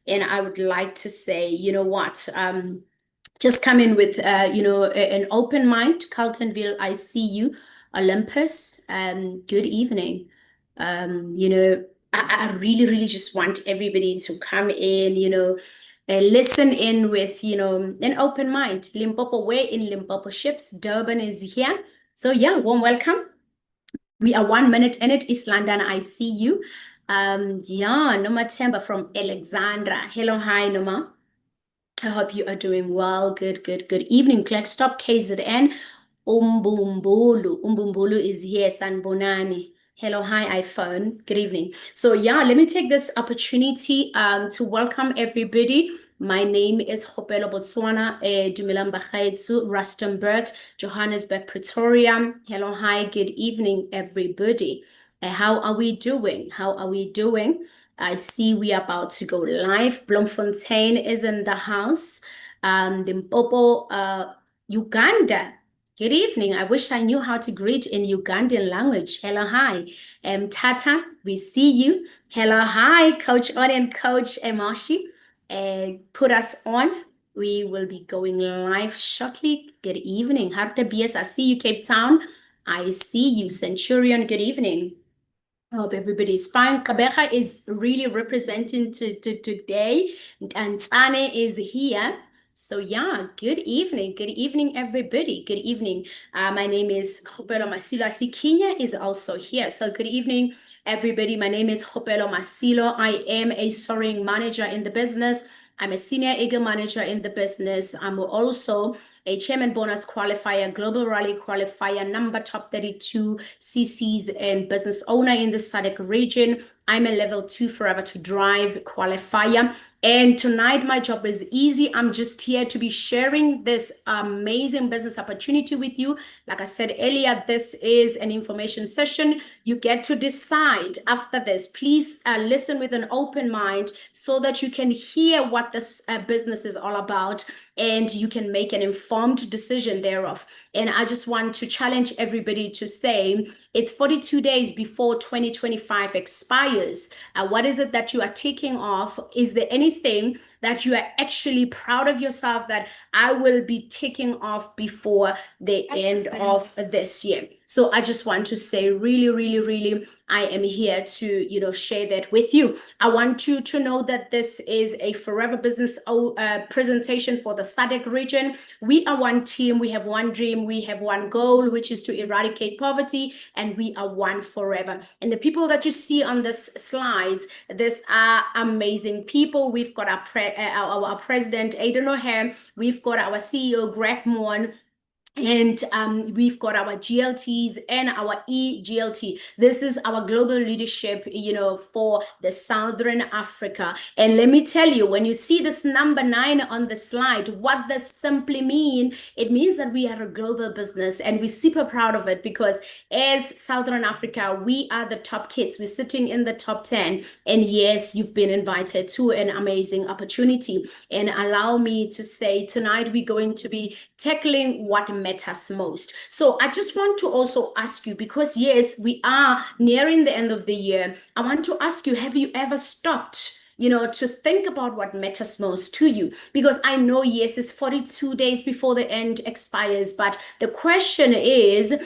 And I would like to say, you know what, just come in with, an open mind. Carltonville, I see you. Olympus, good evening. You know, I really, really just want everybody to come in, listen in with, an open mind. Limpopo, we're in Limpopo ships. Durban is here. So yeah, warm welcome. We are 1 minute in it. East London, I see you. Yeah, Noma Temba from Alexandra. Hello, hi, Noma. I hope you are doing well. Good, good, good evening. Stop KZN. Umbumbulu. Umbumbulu is here. Sanbonani. Hello, hi, iPhone. Good evening. So yeah, let me take this opportunity to welcome everybody. My name is Kgopelo Botswana, Dumelang Bagaetso, Rustenburg, Johannesburg, Pretoria. Hello, hi, good evening, everybody. How are we doing? How are we doing? I see we are about to go live. Bloemfontein is in the house. Limpopo, Uganda. Good evening. I wish I knew how to greet in Ugandan language. Hello, hi. Tata, we see you. Hello, hi, Coach On and Coach Emashi. Put us on. We will be going live shortly. Good evening. Harta BS, I see you, Cape Town. I see you, Centurion. Good evening. I hope everybody's fine. Kabeja is really representing today, and Tsane is here. So yeah, good evening. Good evening, everybody. Good evening. My name is Kgopelo Masilo. I see Kenya is also here. So good evening, everybody. My name is Kgopelo Masilo. I am a soaring manager in the business. I'm a senior eagle manager in the business. I'm also a chairman bonus qualifier, global rally qualifier, number top 32 CCs and business owner in the SADC region. I'm a level 2 forever to drive qualifier. And tonight my job is easy. I'm just here to be sharing this amazing business opportunity with you. Like I said earlier, this is an information session. You get to decide after this. Please listen with an open mind so that you can hear what this business is all about and you can make an informed decision thereof. And I just want to challenge everybody to say, it's 42 days before 2025 expires. What is it that you are taking off? Is there anything that you are actually proud of yourself that I will be taking off before the end of this year? So I just want to say really, really, really, I am here to, share that with you. I want you to know that this is a Forever Business presentation for the SADC region. We are one team. We have one dream. We have one goal, which is to eradicate poverty, and we are one forever. And the people that you see on this slides, these are amazing people. We've got our president, Aidan O'Hare. We've got our CEO, Greg Moore. And we've got our GLTs and our EGLT. This is our global leadership, for the Southern Africa. And let me tell you, when you see this number 9 on the slide, what this simply means, it means that we are a global business and we're super proud of it because as Southern Africa, we are the top kids. We're sitting in the top 10. And yes, you've been invited to an amazing opportunity. And allow me to say tonight, we're going to be tackling what matters most. So I just want to also ask you, because yes, we are nearing the end of the year. I want to ask you, have you ever stopped to think about what matters most to you? Because I know, yes, it's 42 days before the end expires, but the question is,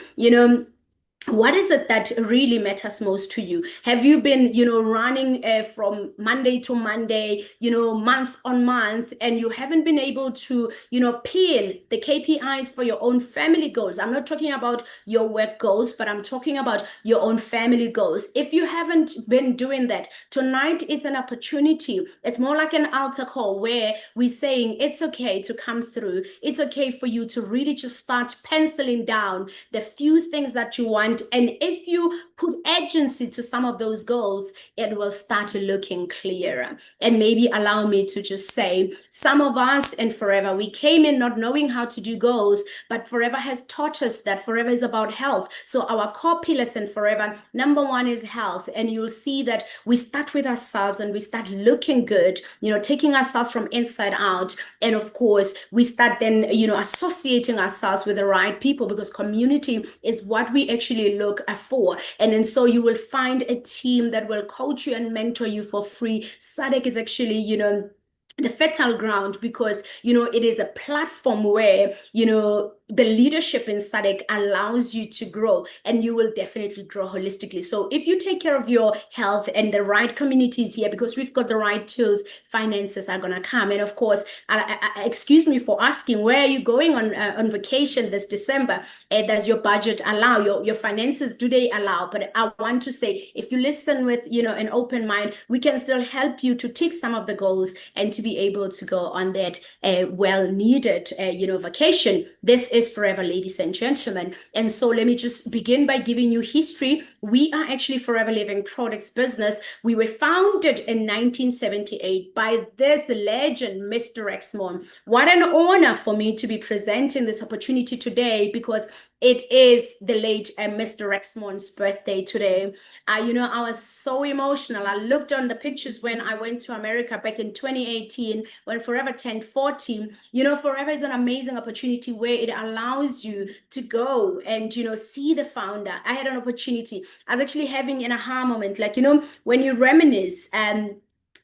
what is it that really matters most to you? Have you been, running from Monday to Monday, month on month, and you haven't been able to, pin the KPIs for your own family goals? I'm not talking about your work goals, but I'm talking about your own family goals. If you haven't been doing that, tonight is an opportunity. It's more like an altar call where we're saying it's okay to come through. It's okay for you to really just start penciling down the few things that you want. And if you put agency to some of those goals, it will start looking clearer. And maybe allow me to just say, some of us in Forever, we came in not knowing how to do goals, but Forever has taught us that Forever is about health. So our core pillars in Forever, number 1 is health. And you'll see that we start with ourselves and we start looking good, taking ourselves from inside out. And of course, we start then, associating ourselves with the right people, because community is what we actually actually look for. And then so you will find a team that will coach you and mentor you for free. SADC is actually, the fertile ground, because it is a platform where the leadership in SADC allows you to grow, and you will definitely grow holistically. So if you take care of your health and the right communities here, because we've got the right tools, finances are going to come. And of course, excuse me for asking, where are you going on vacation this December? Does your budget allow, your finances, do they allow? But I want to say, if you listen with an open mind, we can still help you to tick some of the goals and to be able to go on that well-needed vacation. This is forever, ladies and gentlemen. And so let me just begin by giving you history. We are actually Forever Living Products business. We were founded in 1978 by this legend, Mr. Rexmond. What an honor for me to be presenting this opportunity today, because it is the late Mr. Rexmond's birthday today. I was so emotional. I looked on the pictures when I went to America back in 2018, when Forever turned 40. Forever is an amazing opportunity where it allows you to go and, see the founder. I had an opportunity. I was actually having an aha moment, like, when you reminisce, and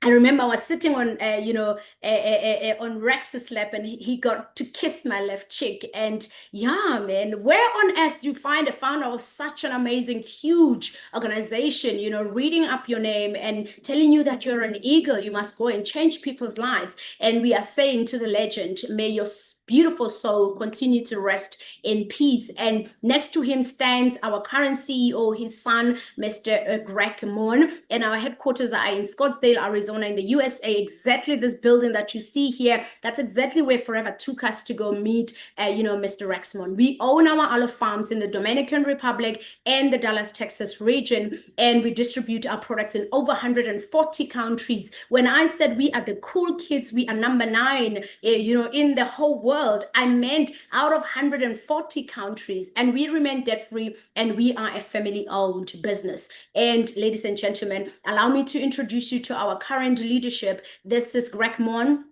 I remember I was sitting on, on Rex's lap, and he got to kiss my left cheek. And yeah, man, where on earth do you find a founder of such an amazing, huge organization, reading up your name and telling you that you're an eagle, you must go and change people's lives. And we are saying to the legend, may your beautiful soul continue to rest in peace. And next to him stands our current CEO, his son, Mr. Greg Mon, and our headquarters are in Scottsdale, Arizona in the USA. Exactly this building that you see here, that's exactly where Forever took us to go meet, Mr. Rexmond. We own our olive farms in the Dominican Republic and the Dallas, Texas region, and we distribute our products in over 140 countries. When I said we are the cool kids, we are number 9, in the whole world, I meant out of 140 countries, and we remain debt-free, and we are a family-owned business. And ladies and gentlemen, allow me to introduce you to our current leadership. This is Greg Mon,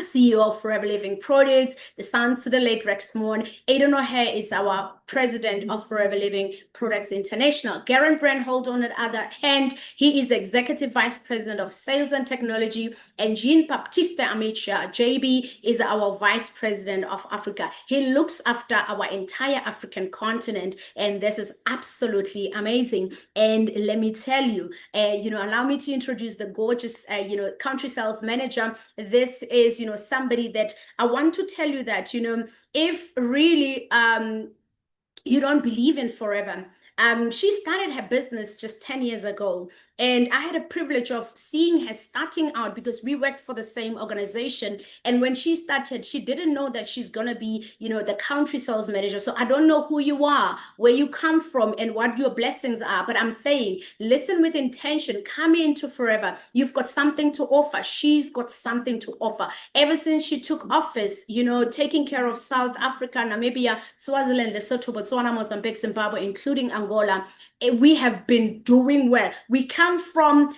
CEO of Forever Living Products, the son to the late Rex Moore. Aidan O'Hare is our president of Forever Living Products International. Garen Brandhold, on the other hand, he is the executive vice president of sales and technology. And Jean Baptiste Amicia, JB, is our vice president of Africa. He looks after our entire African continent, and this is absolutely amazing. And let me tell you, allow me to introduce the gorgeous, country sales manager. This is somebody that I want to tell you that, if really you don't believe in Forever, she started her business just 10 years ago. And I had a privilege of seeing her starting out, because we worked for the same organization. And when she started, she didn't know that she's going to be, the country sales manager. So I don't know who you are, where you come from, and what your blessings are. But I'm saying, listen with intention, come into Forever. You've got something to offer. She's got something to offer. Ever since she took office, taking care of South Africa, Namibia, Swaziland, Lesotho, Botswana, Mozambique, Zimbabwe, including Angola, we have been doing well. We come from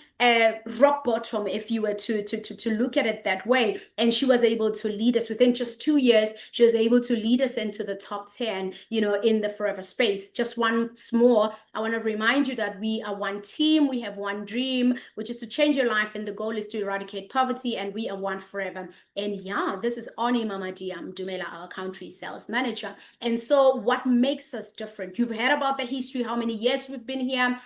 rock bottom, if you were to look at it that way. And she was able to lead us within just 2 years. She was able to lead us into the top 10, in the Forever space. Just once more, I want to remind you that we are one team. We have one dream, which is to change your life. And the goal is to eradicate poverty. And we are one Forever. And yeah, this is Oni Mamadiam Dumela, our country sales manager. And so what makes us different? You've heard about the history, how many years we've been here,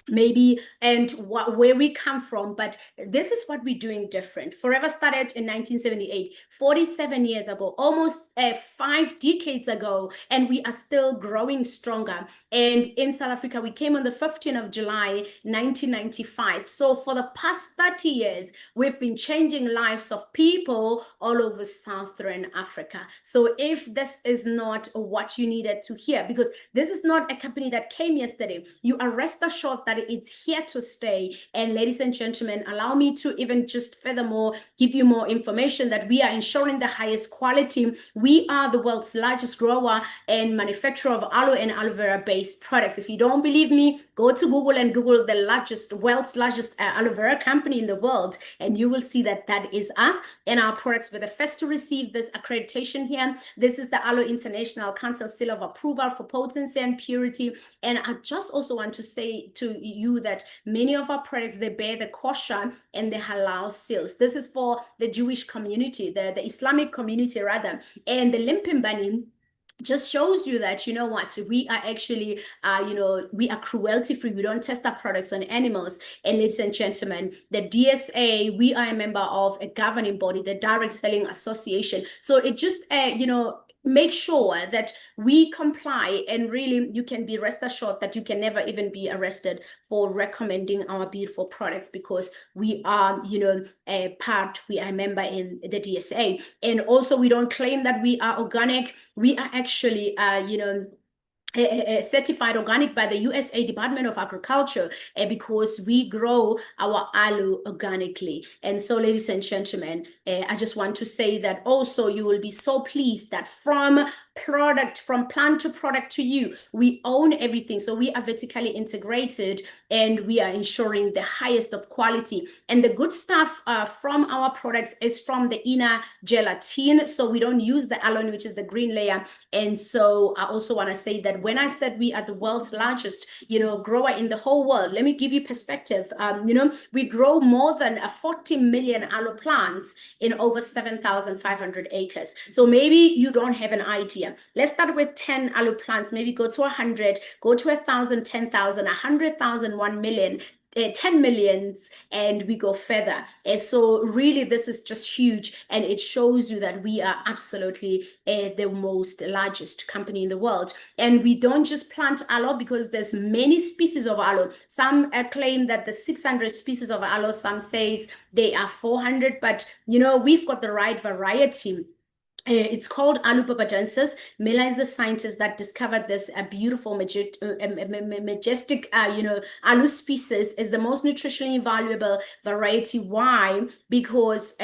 maybe, and where we come from, but this is what we're doing different. Forever started in 1978, 47 years ago, almost 5 decades ago, and we are still growing stronger. And in South Africa, we came on the 15th of July 1995. So for the past 30 years, we've been changing lives of people all over Southern Africa. So if this is not what you needed to hear, because this is not a company that came yesterday, you are rest assured that that it's here to stay. And ladies and gentlemen, allow me to even just furthermore give you more information that we are ensuring the highest quality. We are the world's largest grower and manufacturer of aloe and aloe vera based products. If you don't believe me, go to Google and Google the world's largest aloe vera company in the world, and you will see that that is us. And our products were the first to receive this accreditation here. This is the Aloe International Council seal of approval for potency and purity. And I just also want to say to you that many of our products, they bear the kosher and the halal seals. This is for the Jewish community, the Islamic community rather. And the Limpimbani just shows you that, you know what, we are actually, we are cruelty free. We don't test our products on animals. And ladies and gentlemen, the DSA, we are a member of a governing body, the Direct Selling Association. So it just, make sure that we comply, and really you can be rest assured that you can never even be arrested for recommending our beautiful products, because we are, we are a member in the DSA. And also we don't claim that we are organic. We are actually, certified organic by the USA Department of Agriculture, because we grow our aloe organically. And so, ladies and gentlemen, I just want to say that also you will be so pleased that from plant to product to you, we own everything. So we are vertically integrated, and we are ensuring the highest of quality. And the good stuff from our products is from the inner gelatin. So we don't use the aloe, which is the green layer. And so I also want to say that when I said we are the world's largest, grower in the whole world, let me give you perspective. We grow more than 40 million aloe plants in over 7,500 acres. So maybe you don't have an idea. Let's start with 10 aloe plants, maybe go to 100, go to 1,000, 10,000, 100,000, 1 million, 10 millions, and we go further. And so really this is just huge, and it shows you that we are absolutely the most largest company in the world. And we don't just plant aloe, because there's many species of aloe. Some claim that the 600 species of aloe, some says they are 400, but we've got the right variety. It's called Aloe papagensis. Mela is the scientist that discovered this beautiful, majestic, aloe species is the most nutritionally valuable variety. Why? Because,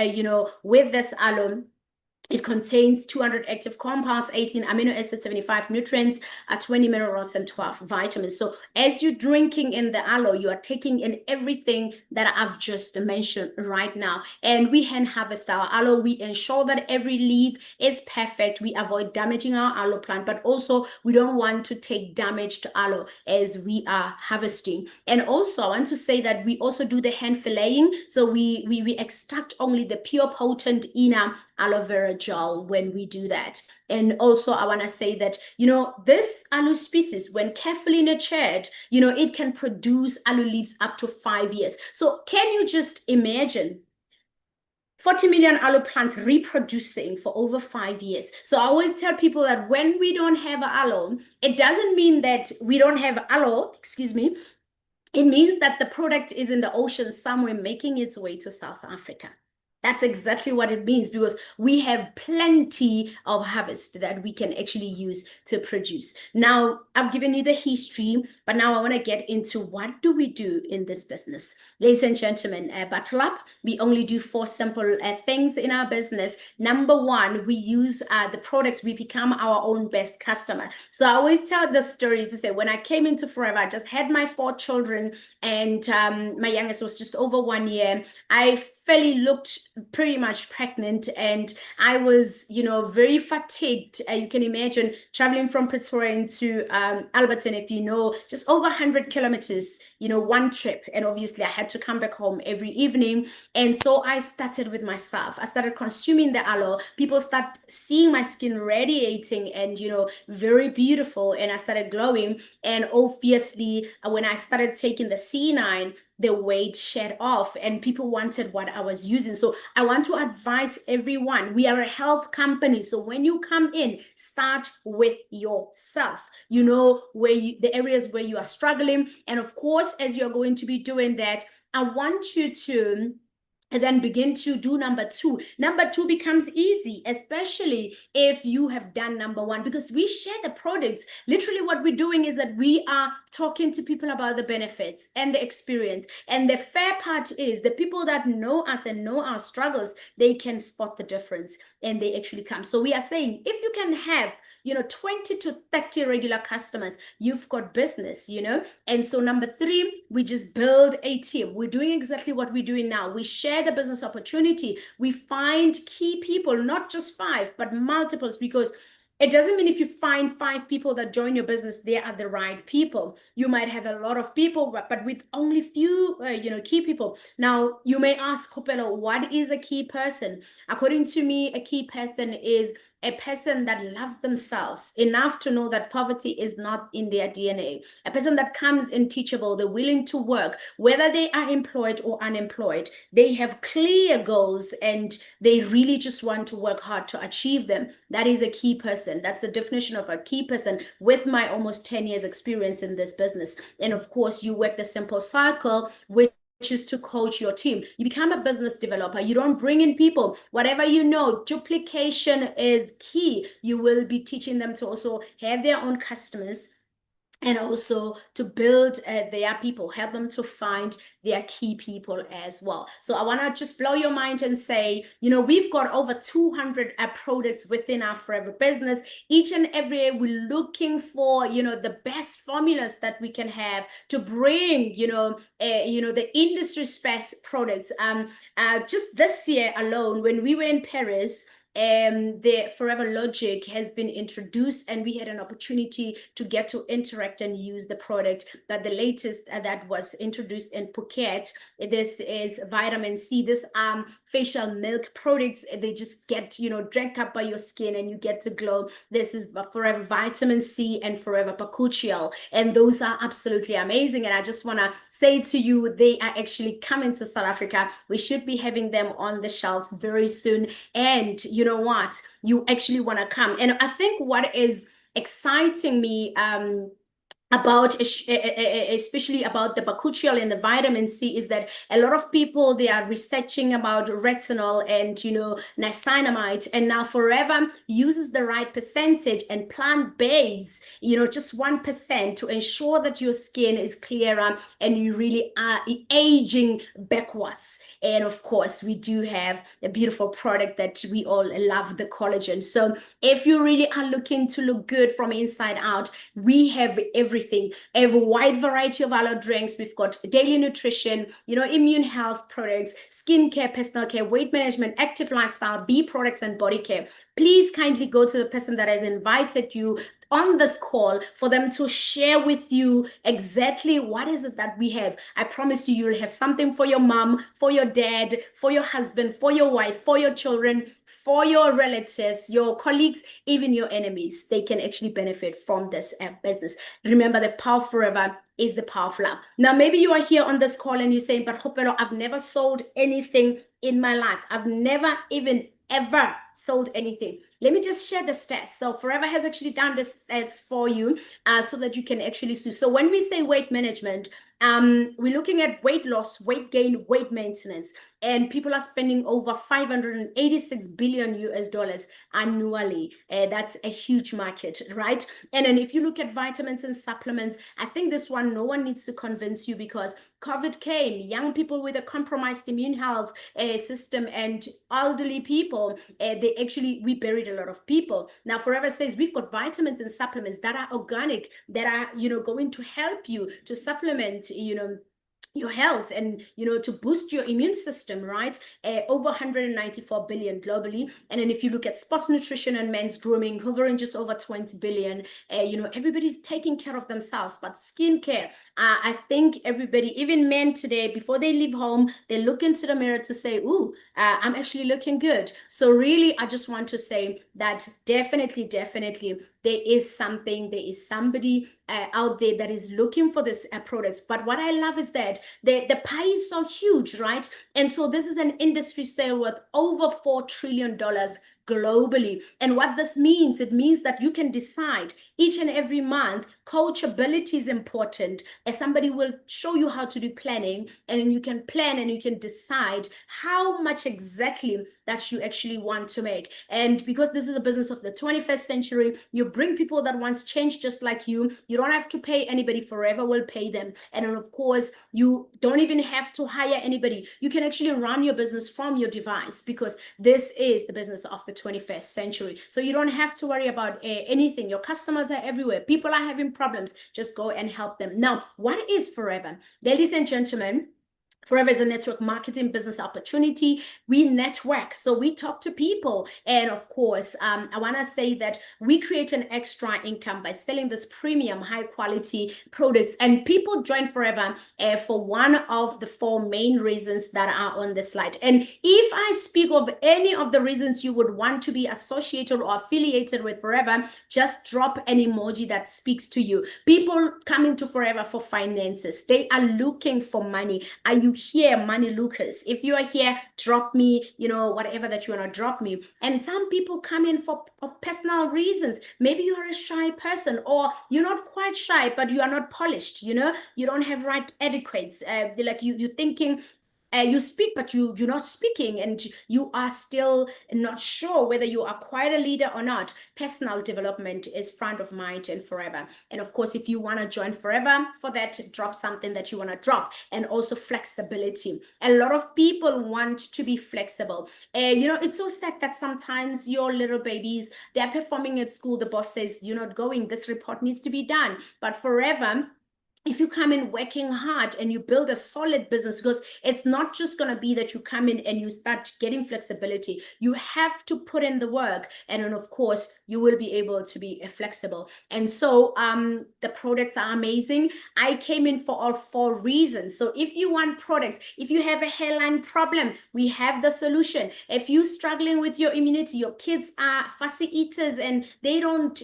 with this aloe, it contains 200 active compounds, 18 amino acids, 75 nutrients, 20 minerals, and 12 vitamins. So as you're drinking in the aloe, you are taking in everything that I've just mentioned right now. And we hand harvest our aloe. We ensure that every leaf is perfect. We avoid damaging our aloe plant, but also we don't want to take damage to aloe as we are harvesting. And also I want to say that we also do the hand filleting. So we extract only the pure potent inner aloe vera gel when we do that. And also I want to say that, this aloe species, when carefully nurtured, it can produce aloe leaves up to 5 years. So can you just imagine 40 million aloe plants reproducing for over 5 years? So I always tell people that when we don't have aloe, it doesn't mean that we don't have aloe, excuse me. It means that the product is in the ocean somewhere making its way to South Africa. That's exactly what it means, because we have plenty of harvest that we can actually use to produce. Now, I've given you the history, but now I want to get into what do we do in this business. Ladies and gentlemen, buckle up. We only do 4 simple things in our business. Number 1, we use the products. We become our own best customer. So I always tell the story to say, when I came into Forever, I just had my 4 children, and my youngest was just over 1 year. I fairly looked pretty much pregnant, and I was, very fatigued. You can imagine traveling from Pretoria into Alberton, if you know, just over 100 kilometers, one trip. And obviously I had to come back home every evening. And so I started with myself. I started consuming the aloe. People start seeing my skin radiating and, very beautiful. And I started glowing. And obviously when I started taking the C9, the weight shed off, and people wanted what I was using. So I want to advise everyone, we are a health company. So when you come in, start with yourself. The areas where you are struggling. And of course, as you're going to be doing that, I want you to and then begin to do number two. Number two becomes easy, especially if you have done number one, because we share the products. Literally, what we're doing is that we are talking to people about the benefits and the experience. And the fair part is the people that know us and know our struggles, they can spot the difference and they actually come. So we are saying if you can have 20 to 30 regular customers, you've got business. And so number three, we just build a team. We're doing exactly what we're doing now. We share the business opportunity. We find key people, not just five, but multiples, because it doesn't mean if you find five people that join your business, they are the right people. You might have a lot of people, but with only few, key people. Now, you may ask, Kgopelo, what is a key person? According to me, a key person is a person that loves themselves enough to know that poverty is not in their DNA. A person that comes in teachable, they're willing to work, whether they are employed or unemployed. They have clear goals and they really just want to work hard to achieve them. That is a key person. That's the definition of a key person with my almost 10 years experience in this business. And of course, you work the simple cycle, which is to coach your team. You become a business developer. You don't bring in people. Whatever you know, duplication is key. You will be teaching them to also have their own customers and also to build their people, help them to find their key people as well. So I want to just blow your mind and say, we've got over 200 products within our Forever business. Each and every day we're looking for, the best formulas that we can have to bring, the industry's best products. Just this year alone, when we were in Paris, the Forever Logic has been introduced, and we had an opportunity to get to interact and use the product. But the latest that was introduced in Phuket, this is vitamin C. This facial milk products, they just get drank up by your skin and you get to glow. This is Forever Vitamin C and Forever Bakuchiol, and those are absolutely amazing. And I just want to say to you, they are actually coming to South Africa. We should be having them on the shelves very soon. And you know what? You actually want to come. And I think what is exciting me about especially about the bakuchiol and the vitamin C is that a lot of people, they are researching about retinol and niacinamide, and now Forever uses the right percentage and plant-based, just 1% to ensure that your skin is clearer and you really are aging backwards. And of course, we do have a beautiful product that we all love, the collagen. So if you really are looking to look good from inside out, we have everything, a wide variety of our drinks. We've got daily nutrition, immune health products, skincare, personal care, weight management, active lifestyle, bee products, and body care. Please kindly go to the person that has invited you on this call for them to share with you exactly what is it that we have. I promise you, you'll have something for your mom, for your dad, for your husband, for your wife, for your children, for your relatives, your colleagues, even your enemies. They can actually benefit from this business. Remember, the power Forever is the power of love. Now, maybe you are here on this call and you're saying, but Kgopelo, I've never sold anything in my life. I've never even ever sold anything. Let me just share the stats. So Forever has actually done the stats for you so that you can actually see. So when we say weight management, we're looking at weight loss, weight gain, weight maintenance, and people are spending over 586 billion US dollars annually. That's a huge market, right? And then if you look at vitamins and supplements, I think this one, no one needs to convince you, because COVID came, young people with a compromised immune health system and elderly people, we buried a lot of people. Now Forever says we've got vitamins and supplements that are organic, that are going to help you to supplement your health and to boost your immune system, right? Over 194 billion globally. And then if you look at sports nutrition and men's grooming, hovering just over 20 billion. Everybody's taking care of themselves. But skincare, I think everybody, even men today, before they leave home, they look into the mirror to say, ooh, I'm actually looking good. So really, I just want to say that definitely there is somebody out there that is looking for this products. But what I love is that the pie is so huge, right? And so this is an industry sale worth over $4 trillion globally. And what this means, it means that you can decide each and every month. Coachability is important, as somebody will show you how to do planning, and you can plan and you can decide how much exactly that you actually want to make. And because this is a business of the 21st century, you bring people that wants change just like you. You don't have to pay anybody forever, will pay them. And then of course, you don't even have to hire anybody. You can actually run your business from your device, because this is the business of the 21st century. So you don't have to worry about anything. Your customers are everywhere. People are having problems. Just go and help them. Now, what is Forever? Ladies and gentlemen, Forever is a network marketing business opportunity. We network, so we talk to people. And of course, I want to say that we create an extra income by selling this premium, high quality products. And people join Forever for one of the four main reasons that are on the slide. And if I speak of any of the reasons you would want to be associated or affiliated with Forever, just drop an emoji that speaks to you. People come into Forever for finances. They are looking for money. Are you here, money lookers? If you are here, drop me, whatever that you want to drop me. And some people come in for personal reasons. Maybe you are a shy person, or you're not quite shy, but you are not polished. You don't have right etiquettes. Like you're thinking, you speak, but you're not speaking, and you are still not sure whether you are quite a leader or not. Personal development is front of mind and Forever. And of course, if you want to join Forever, for that, drop something that you want to drop. And also flexibility. A lot of people want to be flexible. It's so sad that sometimes your little babies, they're performing at school. The boss says, you're not going. This report needs to be done. But Forever, if you come in working hard and you build a solid business, because it's not just going to be that you come in and you start getting flexibility. You have to put in the work, and then of course you will be able to be flexible. And so the products are amazing. I came in for all four reasons. So if you want products, if you have a hairline problem, we have the solution. If you're struggling with your immunity, your kids are fussy eaters and they don't,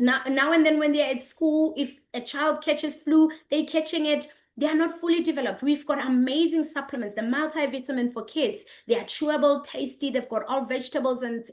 now and then when they're at school, if a child catches flu, they're catching it, they are not fully developed. We've got amazing supplements, the multivitamin for kids. They are chewable, tasty. They've got all vegetables and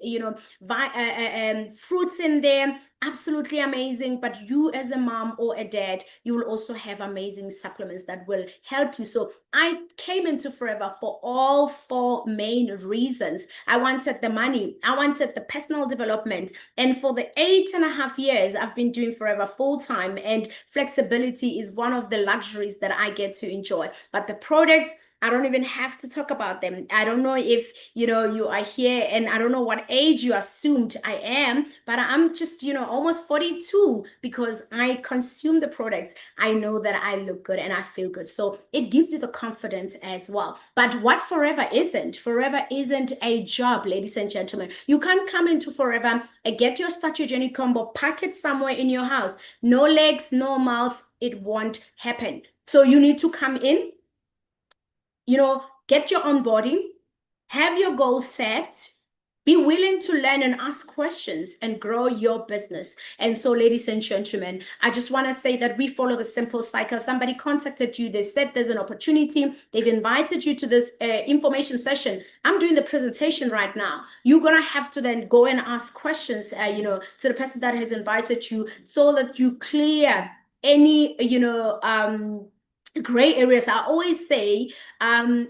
fruits in there. Absolutely amazing. But you as a mom or a dad, you will also have amazing supplements that will help you. So I came into Forever for all four main reasons. I wanted the money, I wanted the personal development, and for the 8.5 years I've been doing Forever full time, and flexibility is one of the luxuries that I get to enjoy. But the products, I don't even have to talk about them. I don't know if you are here, and I don't know what age you assumed I am, but I'm just almost 42, because I consume the products. I know that I look good and I feel good, so it gives you the confidence as well. But what Forever isn't a job, ladies and gentlemen. You can't come into Forever and get your strategic combo, pack it somewhere in your house, no legs, no mouth. It won't happen. So you need to come in, get your onboarding, have your goals set, be willing to learn and ask questions, and grow your business. And so, ladies and gentlemen, I just want to say that we follow the simple cycle. Somebody contacted you, they said there's an opportunity, they've invited you to this information session. I'm doing the presentation right now. You're going to have to then go and ask questions, to the person that has invited you, so that you clear any, gray areas. I always say,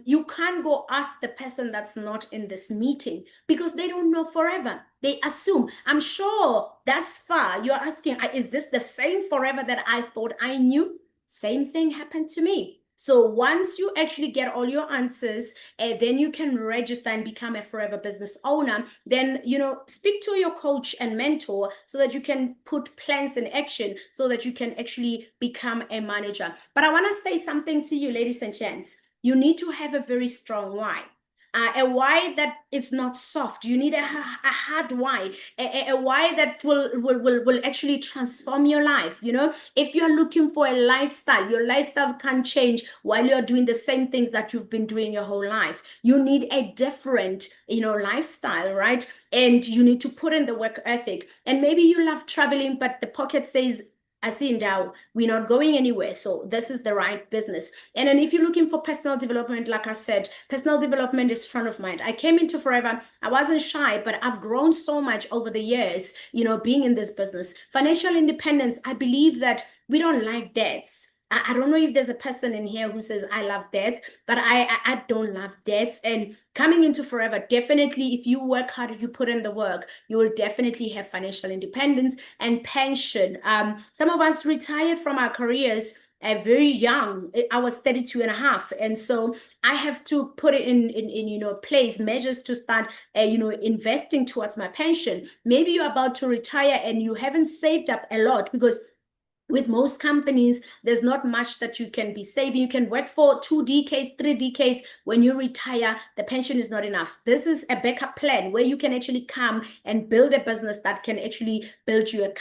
you can't go ask the person that's not in this meeting, because they don't know Forever. They assume. I'm sure thus far you're asking, is this the same Forever that I thought I knew? Same thing happened to me. So once you actually get all your answers, then you can register and become a Forever business owner. Then, speak to your coach and mentor, so that you can put plans in action, so that you can actually become a manager. But I want to say something to you, ladies and gents. You need to have a very strong why. A why that is not soft. You need a hard why, a why that will actually transform your life. If you're looking for a lifestyle, your lifestyle can't change while you're doing the same things that you've been doing your whole life. You need a different, lifestyle, right? And you need to put in the work ethic. And maybe you love traveling, but the pocket says, Asindawo, we're not going anywhere. So this is the right business. And then if you're looking for personal development, like I said, personal development is front of mind. I came into Forever, I wasn't shy, but I've grown so much over the years, being in this business. Financial independence, I believe that we don't like debts. I don't know if there's a person in here who says I love debts, but I don't love debts. And coming into Forever, definitely, if you work hard, if you put in the work, you will definitely have financial independence and pension. Some of us retire from our careers very young. I was 32 and a half. And so I have to put it in place, measures to start, investing towards my pension. Maybe you're about to retire and you haven't saved up a lot, because with most companies, there's not much that you can be saving. You can work for 2 decades, 3 decades. When you retire, the pension is not enough. This is a backup plan where you can actually come and build a business that can actually build you a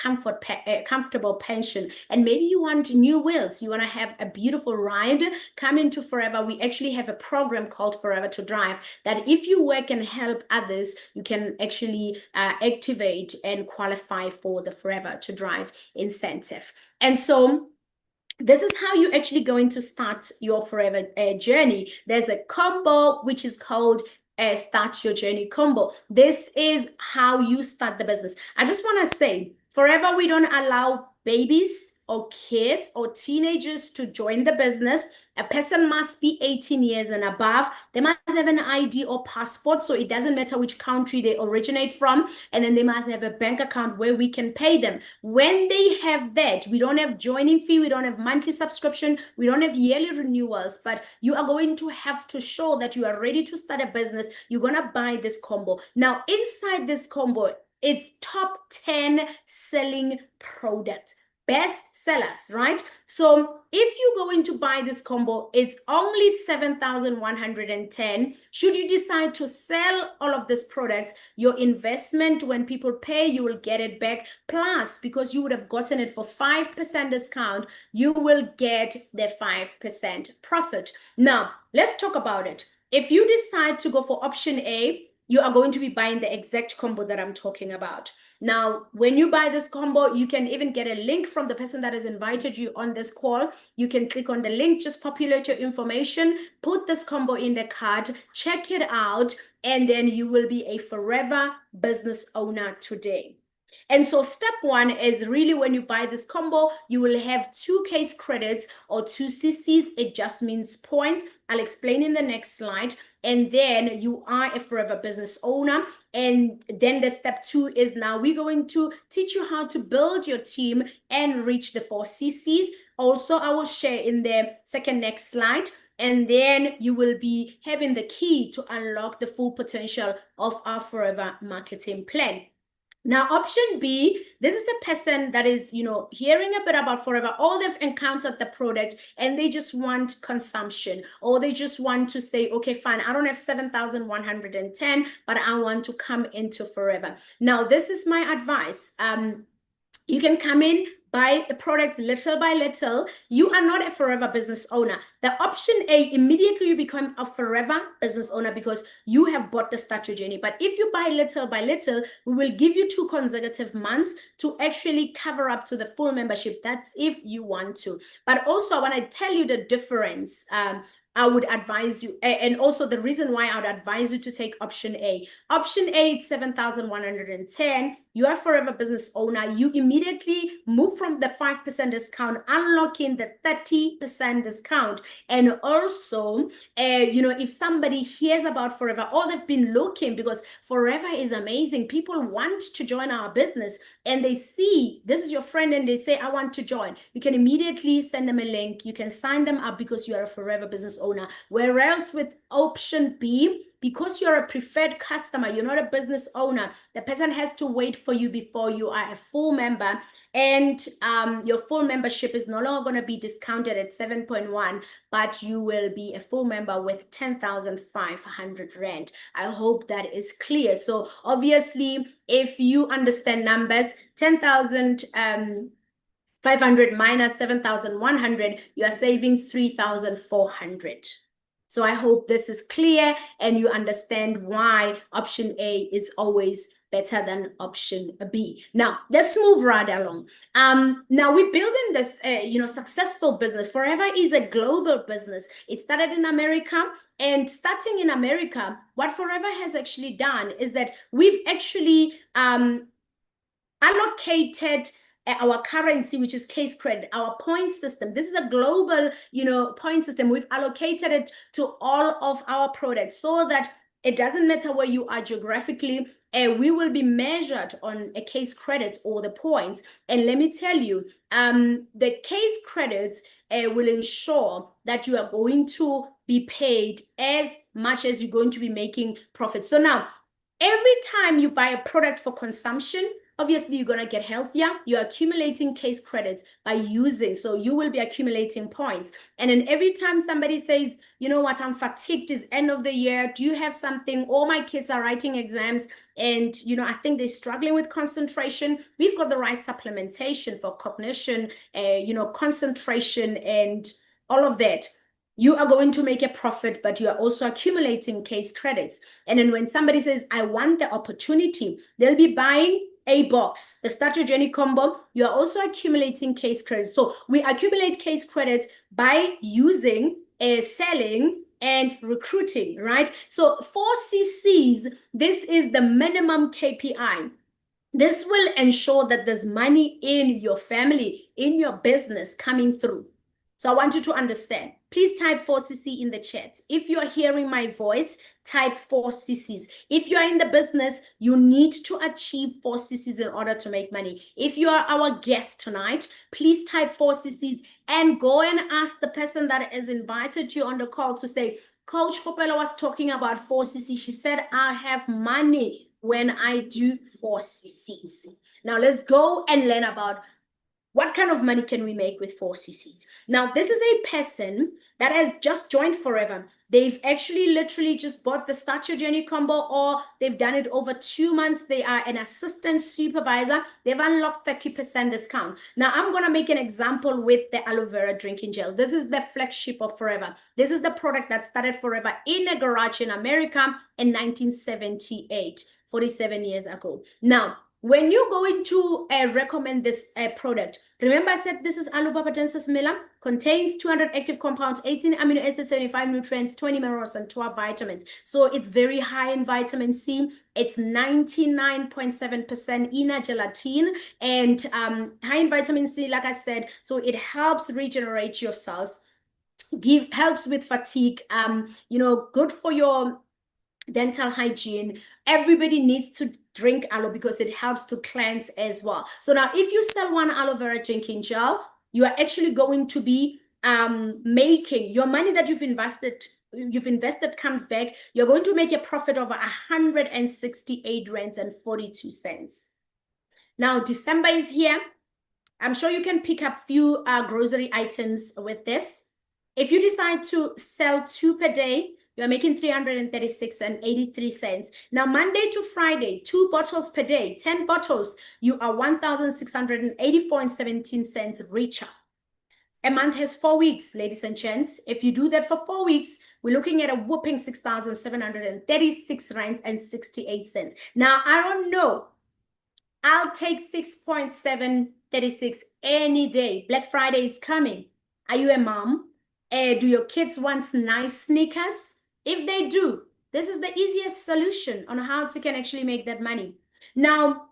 comfortable pension. And maybe you want new wheels. You want to have a beautiful ride. Come into Forever. We actually have a program called Forever to Drive that if you work and help others, you can actually activate and qualify for the Forever to Drive incentive. And so this is how you're actually going to start your Forever journey. There's a combo which is called Start Your Journey combo. This is how you start the business. I just want to say, Forever, we don't allow babies or kids or teenagers to join the business. A person must be 18 years and above. They must have an ID or passport, so it doesn't matter which country they originate from. And then they must have a bank account where we can pay them. When they have that, we don't have joining fee, we don't have monthly subscription, we don't have yearly renewals, but you are going to have to show that you are ready to start a business. You're going to buy this combo. Now, inside this combo, it's top 10 selling products. Best sellers, right? So if you're going to buy this combo, it's only 7,110. Should you decide to sell all of these products, your investment, when people pay, you will get it back. Plus, because you would have gotten it for 5% discount, you will get the 5% profit. Now, let's talk about it. If you decide to go for option A, you are going to be buying the exact combo that I'm talking about. Now, when you buy this combo, you can even get a link from the person that has invited you on this call. You can click on the link, just populate your information, put this combo in the cart, check it out, and then you will be a Forever business owner today. And so step one is really when you buy this combo, you will have 2 case credits or 2 CCs. It just means points. I'll explain in the next slide. And then you are a Forever business owner. And then the step 2 is now we're going to teach you how to build your team and reach the 4 CCs. Also, I will share in the next slide. And then you will be having the key to unlock the full potential of our Forever marketing plan. Now, option B, this is a person that is, hearing a bit about Forever, or they've encountered the product and they just want consumption, or they just want to say, okay, fine, I don't have 7,110, but I want to come into Forever. Now, this is my advice. You can come in, buy the products little by little. You are not a Forever business owner. The option A, immediately you become a Forever business owner because you have bought the Start Your Journey. But if you buy little by little, we will give you 2 consecutive months to actually cover up to the full membership. That's if you want to. But also, I want to tell you the difference. I would advise you, and also the reason why I would advise you to take option A. Option A, it's 7,110. You are Forever business owner. You immediately move from the 5% discount, unlocking the 30% discount. And also, if somebody hears about Forever, or they've been looking, because Forever is amazing. People want to join our business and they see this is your friend and they say, I want to join. You can immediately send them a link. You can sign them up because you are a Forever business owner. Whereas with option B, because you're a preferred customer, you're not a business owner, the person has to wait for you before you are a full member. And your full membership is no longer going to be discounted at 7.1, but you will be a full member with 10,500 Rand. I hope that is clear. So obviously, if you understand numbers, 10,500 minus 7,100, you are saving 3,400. So I hope this is clear and you understand why option A is always better than option B. Now, let's move right along. Now we're building this, successful business. Forever is a global business. It started in America, and starting in America, what Forever has actually done is that we've actually allocated our currency, which is case credit, our point system. This is a global, point system. We've allocated it to all of our products so that it doesn't matter where you are geographically, we will be measured on a case credit or the points. And let me tell you, the case credits will ensure that you are going to be paid as much as you're going to be making profit. So now, every time you buy a product for consumption, obviously you're going to get healthier. You're accumulating case credits by using, so you will be accumulating points. And then every time somebody says, you know what, I'm fatigued, it's end of the year, do you have something? All my kids are writing exams and, I think they're struggling with concentration. We've got the right supplementation for cognition, concentration and all of that. You are going to make a profit, but you are also accumulating case credits. And then when somebody says, I want the opportunity, they'll be buying a box, the starter journey combo. You are also accumulating case credits. So we accumulate case credits by using, selling, and recruiting, right? So 4CCs, this is the minimum KPI. This will ensure that there's money in your family, in your business coming through. So I want you to understand. Please type 4CC in the chat. If you're hearing my voice, type 4CCs. If you're in the business, you need to achieve 4CCs in order to make money. If you are our guest tonight, please type 4CCs and go and ask the person that has invited you on the call to say, Coach Kgopelo was talking about 4CC. She said, I have money when I do 4CCs. Now let's go and learn about what kind of money can we make with 4CCs? Now, this is a person that has just joined Forever. They've actually literally just bought the Start Your Journey combo, or they've done it over 2 months. They are an assistant supervisor. They've unlocked 30% discount. Now, I'm going to make an example with the aloe vera drinking gel. This is the flagship of Forever. This is the product that started Forever in a garage in America in 1978, 47 years ago. Now, when you're going to recommend this product, remember I said this is aloe barbadensis miller, contains 200 active compounds, 18 amino acids, 75 nutrients, 20 minerals, and 12 vitamins. So it's very high in vitamin C. It's 99.7% inner gelatin and high in vitamin C, like I said. So it helps regenerate your cells, helps with fatigue, good for your dental hygiene. Everybody needs to drink aloe because it helps to cleanse as well. So now if you sell one aloe vera drinking gel, you are actually going to be making your money that you've invested comes back. You're going to make a profit of 168 rands and 42 cents. Now December is here. I'm sure you can pick up few grocery items with this. If you decide to sell 2 per day, you're making 336 and 83 cents. Now, Monday to Friday, 2 bottles per day, 10 bottles, you are 1,684 and 17 cents richer. A month has 4 weeks, ladies and gents. If you do that for 4 weeks, we're looking at a whopping 6,736 rands and 68 cents. Now, I don't know. I'll take 6.736 any day. Black Friday is coming. Are you a mom? Do your kids want nice sneakers? If they do, this is the easiest solution on how to can actually make that money. Now,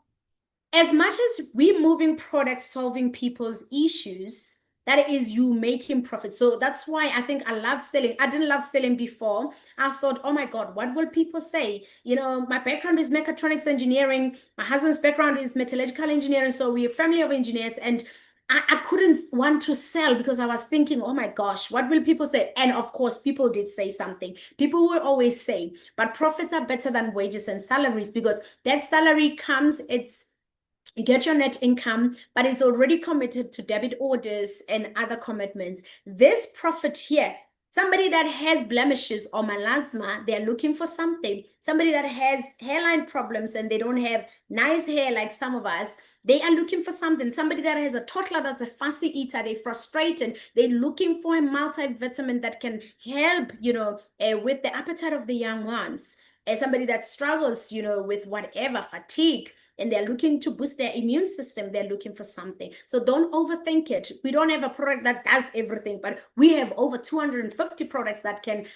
as much as we're moving products, solving people's issues, that is you making profit. So that's why I think I love selling. I didn't love selling before. I thought, oh my God, what will people say? My background is mechatronics engineering. My husband's background is metallurgical engineering. So we're a family of engineers, and I couldn't want to sell because I was thinking, oh my gosh, what will people say? And of course, people did say something. People will always say, but profits are better than wages and salaries, because that salary comes, you get your net income, but it's already committed to debit orders and other commitments. This profit here, Somebody that has blemishes or melasma, they're looking for something. Somebody that has hairline problems and they don't have nice hair like some of us, they are looking for something. Somebody that has a toddler that's a fussy eater, they're frustrated, they're looking for a multivitamin that can help, with the appetite of the young ones. As somebody that struggles, with whatever, fatigue, and they're looking to boost their immune system, they're looking for something. So don't overthink it. We don't have a product that does everything, but we have over 250 products that can,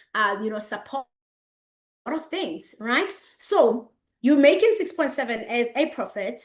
support a lot of things, right? So you're making 6.7 as a profit.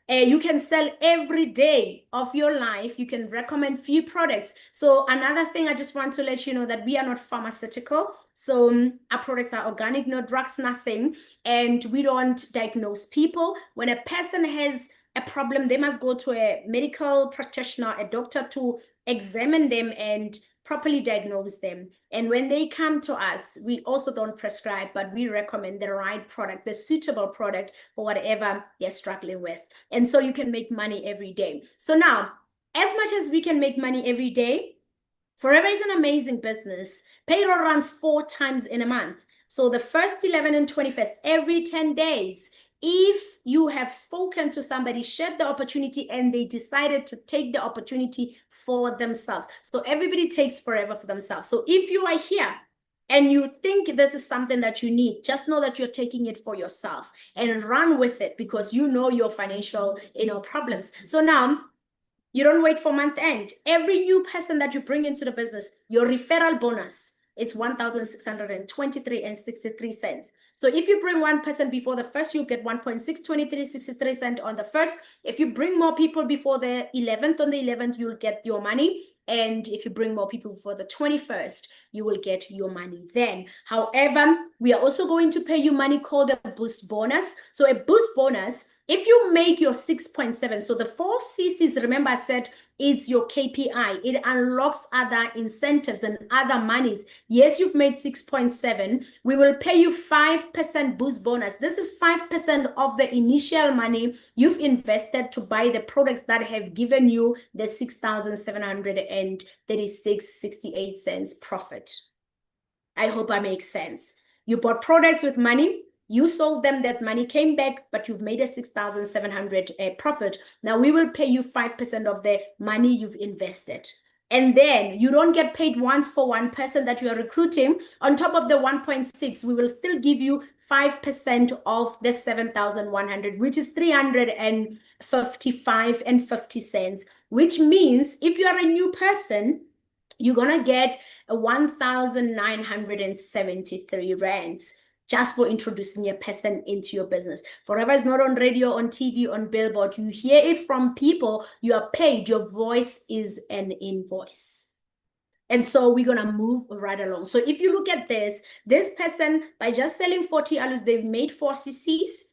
You can sell every day of your life. You can recommend few products. So another thing I just want to let you know that we are not pharmaceutical. So our products are organic, no drugs, nothing. And we don't diagnose people. When a person has a problem, they must go to a medical practitioner, a doctor, to examine them and properly diagnose them. And when they come to us, we also don't prescribe, but we recommend the right product, the suitable product for whatever they're struggling with. And so you can make money every day. So now, as much as we can make money every day, Forever is an amazing business. Payroll runs 4 times in a month. So the first 11 and 21st, every 10 days, if you have spoken to somebody, shared the opportunity, and they decided to take the opportunity for themselves. So everybody takes forever for themselves. So if you are here and you think this is something that you need, just know that you're taking it for yourself and run with it because you know your financial, problems. So now, you don't wait for month end. Every new person that you bring into the business, your referral bonus, it's 1,623 and 63 cents. So if you bring one person before the first, you get 1.62363 cents on the first. If you bring more people before the 11th, on the 11th, you'll get your money. And if you bring more people before the 21st, you will get your money then. However, we are also going to pay you money called a boost bonus. So a boost bonus, if you make your 6.7, so the 4 CCs, remember I said it's your KPI. It unlocks other incentives and other monies. Yes, you've made 6.7. We will pay you 5% boost bonus. This is 5% of the initial money you've invested to buy the products that have given you the 6,736.68 profit. I hope I make sense. You bought products with money. You sold them, that money came back, but you've made a 6,700 profit. Now we will pay you 5% of the money you've invested. And then you don't get paid once for one person that you are recruiting. On top of the 1.6, we will still give you 5% of the 7,100, which is 355 and 50 cents, which means if you are a new person, you're going to get 1,973 rands just for introducing a person into your business. Forever is not on radio, on TV, on billboard. You hear it from people. You are paid. Your voice is an invoice. And so we're going to move right along. So if you look at this person, by just selling 40 alus, they've made 4 CCs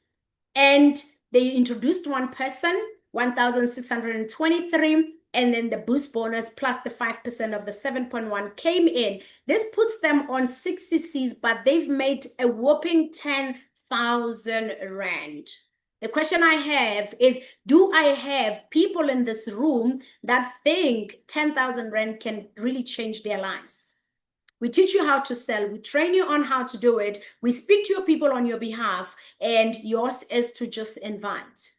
and they introduced one person, 1,623, and then the boost bonus plus the 5% of the 7.1 came in. This puts them on 6 CCs, but they've made a whopping 10,000 rand. The question I have is, do I have people in this room that think 10,000 rand can really change their lives? We teach you how to sell. We train you on how to do it. We speak to your people on your behalf, and yours is to just invite.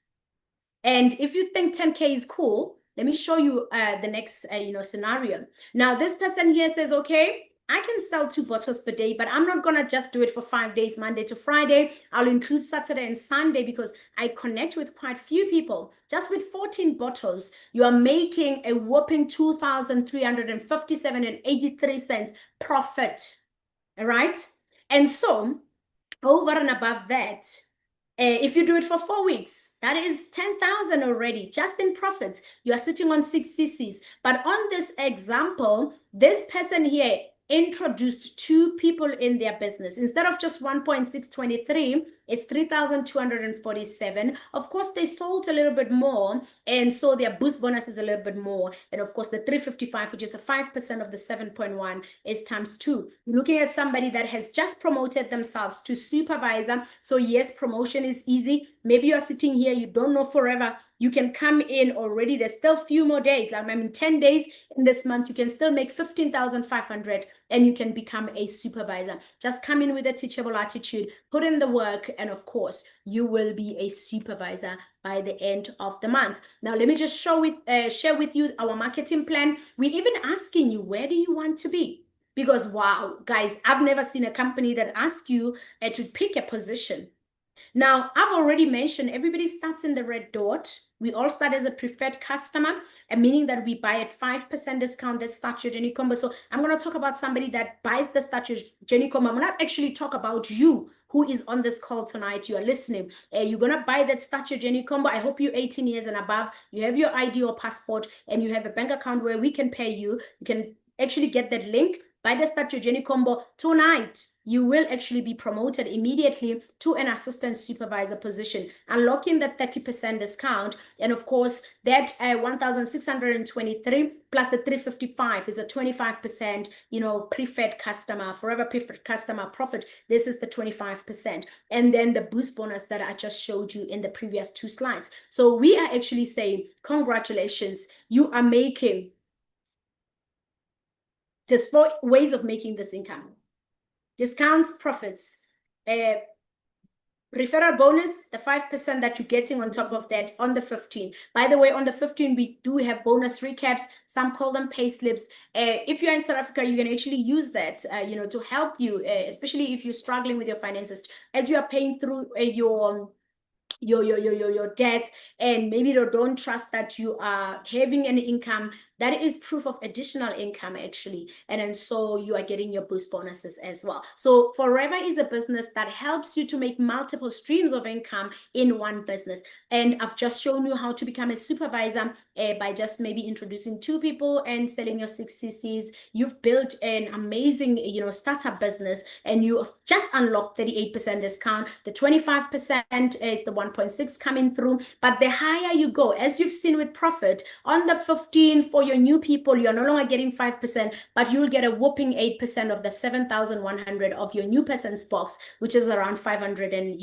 And if you think 10K is cool, let me show you the next scenario. Now, this person here says, okay, I can sell 2 bottles per day, but I'm not going to just do it for 5 days, Monday to Friday. I'll include Saturday and Sunday because I connect with quite few people. Just with 14 bottles, you are making a whopping 2,357 and 83 cents profit. All right. And so over and above that, if you do it for 4 weeks, that is 10,000 already, just in profits. You are sitting on 6 CCs. But on this example, this person here introduced 2 people in their business. Instead of just 1.623, it's 3,247. Of course, they sold a little bit more, and so their boost bonus is a little bit more. And of course, the 355, which is the 5% of the 7.1, is times 2. You're looking at somebody that has just promoted themselves to supervisor. So yes, promotion is easy. Maybe you're sitting here, you don't know forever. You can come in already. There's still a few more days. Like 10 days in this month, you can still make 15,500. and you can become a supervisor. Just come in with a teachable attitude, put in the work, and of course, you will be a supervisor by the end of the month. Now, let me just share with you our marketing plan. We're even asking you, where do you want to be? Because, wow, guys, I've never seen a company that asks you to pick a position. Now, I've already mentioned everybody starts in the red dot. We all start as a preferred customer, and meaning that we buy at 5% discount that starts your journey combo. So I'm going to talk about somebody that buys the start your journey combo. I'm not actually talk about you who is on this call tonight. You are listening. You're going to buy that start your journey combo. I hope you're 18 years and above. You have your ID or passport, and you have a bank account where we can pay you. You can actually get that link. By the Start Your Journey combo tonight, you will actually be promoted immediately to an assistant supervisor position, unlocking that 30% discount. And of course, that 1,623 plus the 355 is a 25%, preferred customer, forever preferred customer profit. This is the 25%. And then the boost bonus that I just showed you in the previous 2 slides. So we are actually saying, congratulations, you are making. There's 4 ways of making this income: discounts, profits, referral bonus, the 5% that you're getting on top of that on the 15th. By the way, on the 15th, we do have bonus recaps. Some call them pay slips. If you're in South Africa, you can actually use that, to help you, especially if you're struggling with your finances, as you are paying through your debts, and maybe you don't trust that you are having an income. That is proof of additional income, actually. And then so you are getting your boost bonuses as well. So Forever is a business that helps you to make multiple streams of income in one business. And I've just shown you how to become a supervisor by just maybe introducing 2 people and selling your 6 CCs. You've built an amazing, startup business, and you have just unlocked 38% discount. The 25% is the 1.6 coming through. But the higher you go, as you've seen with profit, on the 15 for your new people, you're no longer getting 5%, but you'll get a whopping 8% of the 7,100 of your new person's box, which is around 500 and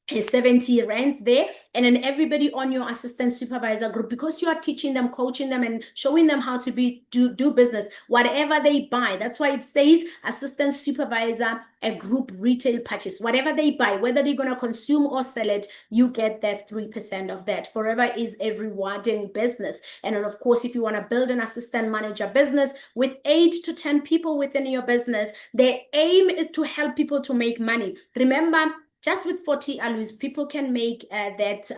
70 rands there. And then everybody on your assistant supervisor group, because you are teaching them, coaching them, and showing them how to do business, whatever they buy. That's why it says assistant supervisor, a group retail purchase. Whatever they buy, whether they're going to consume or sell it, you get that 3% of that. Forever is a rewarding business. And then of course, if you want to build an assistant manager business with 8 to 10 people within your business, the aim is to help people to make money. Remember, just with 40 alus, people can make that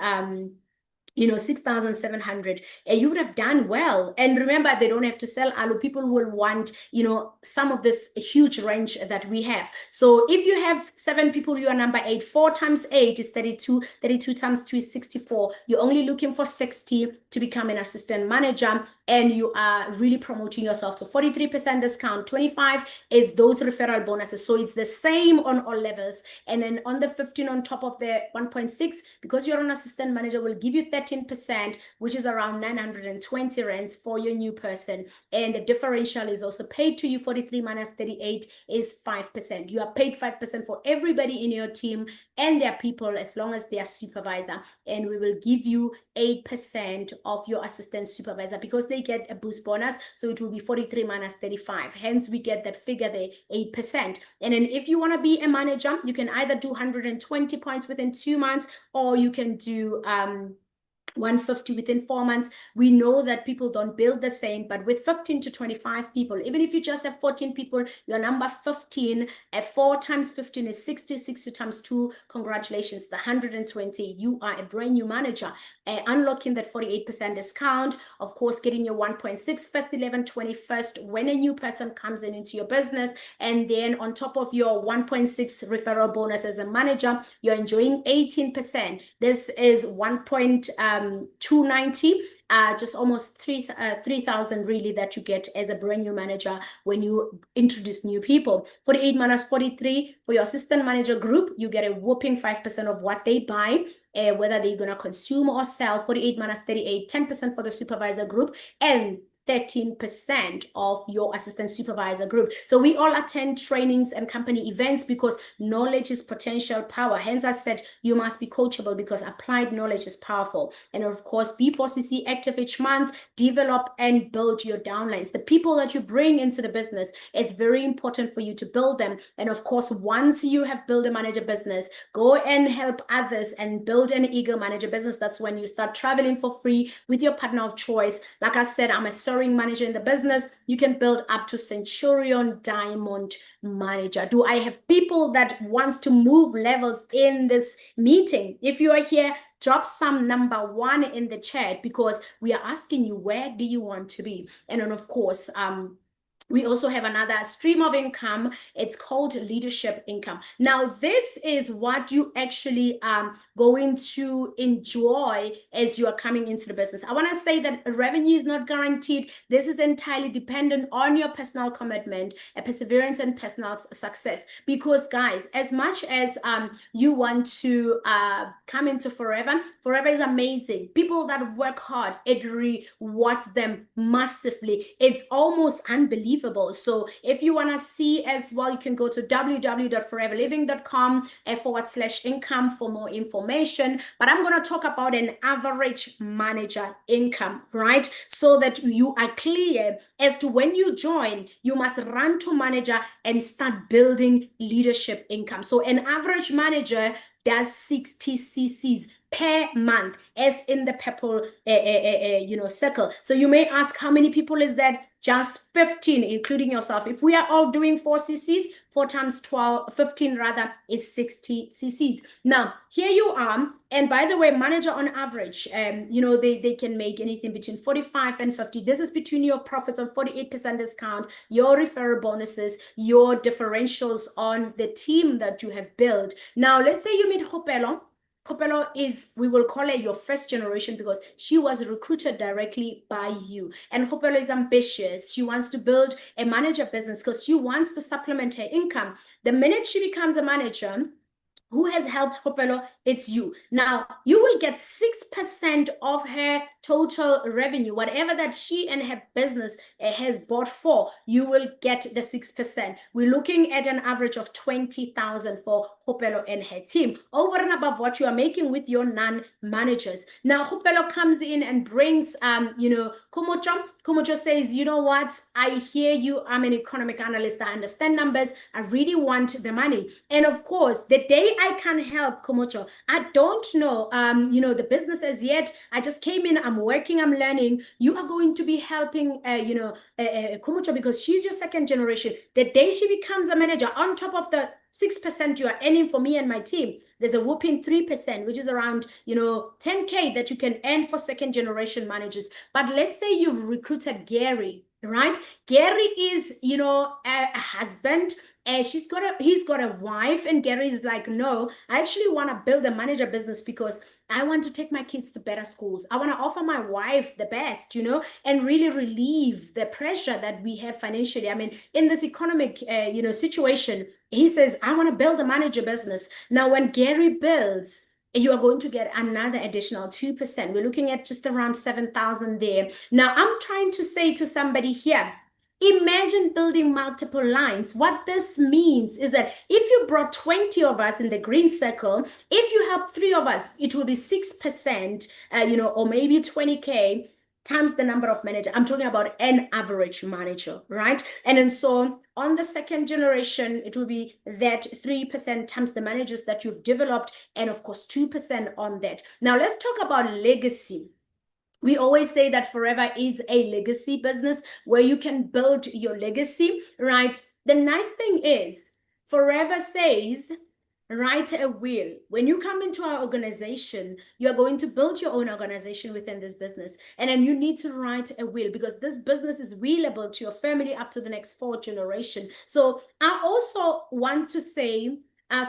6,700, and you would have done well. And remember, they don't have to sell alu. People will want, some of this huge range that we have. So if you have 7 people, you are number 8. 4 times 8 is 32. 32 times 2 is 64. You're only looking for 60 to become an assistant manager, and you are really promoting yourself to 43% discount. 25 is those referral bonuses. So it's the same on all levels. And then on the 15 on top of the 1.6, because you're an assistant manager, will give you 13%, which is around 920 rands for your new person. And the differential is also paid to you. 43 minus 38 is 5%. You are paid 5% for everybody in your team and their people, as long as they are supervisor. And we will give you 8% of your assistant supervisor, because they get a boost bonus. So it will be 43 minus 35. Hence, we get that figure there, 8%. And then if you want to be a manager, you can either do 120 points within 2 months, or you can do 150 within 4 months. We know that people don't build the same, but with 15 to 25 people, even if you just have 14 people, you're number 15. At 4 times 15 is 60. 60 times 2, congratulations, the 120. You are a brand new manager. Unlocking that 48% discount, of course, getting your 1.6 first 11 21st when a new person comes into your business, and then on top of your 1.6 referral bonus as a manager, you're enjoying 18%. This is 1.290, just almost 3,000 really, that you get as a brand new manager when you introduce new people. 48 minus 43 for your assistant manager group, you get a whopping 5% of what they buy, whether they're going to consume or sell. 48 minus 38, 10% for the supervisor group, and 13% of your assistant supervisor group. So we all attend trainings and company events because knowledge is potential power. Hence, I said you must be coachable because applied knowledge is powerful. And of course, be 4CC active each month, develop and build your downlines. The people that you bring into the business, it's very important for you to build them. And of course, once you have built a manager business, go and help others and build an ego manager business. That's when you start traveling for free with your partner of choice. Like I said, I'm a soaring manager in the business. You can build up to Centurion Diamond manager. Do I have people that wants to move levels in this meeting? If you are here, drop some number 1 in the chat because we are asking you, where do you want to be? And then of course, we also have another stream of income. It's called leadership income. Now, this is what you actually going to enjoy as you are coming into the business. I want to say that revenue is not guaranteed. This is entirely dependent on your personal commitment, perseverance, and personal success. Because guys, as much as you want to come into Forever is amazing. People that work hard, it rewards them massively. It's almost unbelievable. So if you want to see as well, you can go to www.foreverliving.com/income for more information. But I'm going to talk about an average manager income, right? So that you are clear as to when you join, you must run to manager and start building leadership income. So an average manager does 60 cc's per month, as in the purple circle. So you may ask, how many people is that? Just 15, including yourself. If we are all doing 4 cc's, 4 times 12, 15 rather, is 60 cc's. Now, here you are. And by the way, manager on average, they can make anything between 45 and 50. This is between your profits on 48% discount, your referral bonuses, your differentials on the team that you have built. Now, let's say you meet Kgopelo. Kgopelo is, we will call her your first generation because she was recruited directly by you. And Kgopelo is ambitious. She wants to build a manager business because she wants to supplement her income. The minute she becomes a manager, who has helped Kgopelo? It's you. Now, you will get 6% of her total revenue. Whatever that she and her business has bought for, you will get the 6%. We're looking at an average of 20,000 for Kgopelo and her team, over and above what you are making with your non-managers. Now, Kgopelo comes in and brings, Khomotso. Khomotso says, you know what? I hear you. I'm an economic analyst. I understand numbers. I really want the money. And of course, the day I can help Khomotso, I don't know, the business as yet. I just came in. I'm working. I'm learning. You are going to be helping, Khomotso because she's your second generation. The day she becomes a manager, on top of the 6% you are earning for me and my team, there's a whopping 3%, which is around, 10K that you can earn for second generation managers. But let's say you've recruited Gary, right? Gary is, a husband. He's got a wife, and Gary is like, no, I actually want to build a manager business because I want to take my kids to better schools. I want to offer my wife the best, and really relieve the pressure that we have financially. I mean, in this economic, situation, he says, I want to build a manager business. Now, when Gary builds, you are going to get another additional 2%. We're looking at just around 7,000 there. Now, I'm trying to say to somebody here, imagine building multiple lines. What this means is that if you brought 20 of us in the green circle, if you help 3 of us, it will be 6%, or maybe 20K times the number of managers. I'm talking about an average manager, right? And then so on the second generation, it will be that 3% times the managers that you've developed, and of course 2% on that. Now let's talk about legacy. We always say that Forever is a legacy business where you can build your legacy, right? The nice thing is Forever says, write a will. When you come into our organization, you're going to build your own organization within this business. And then you need to write a will because this business is willable to your family up to the next 4th generation. So I also want to say,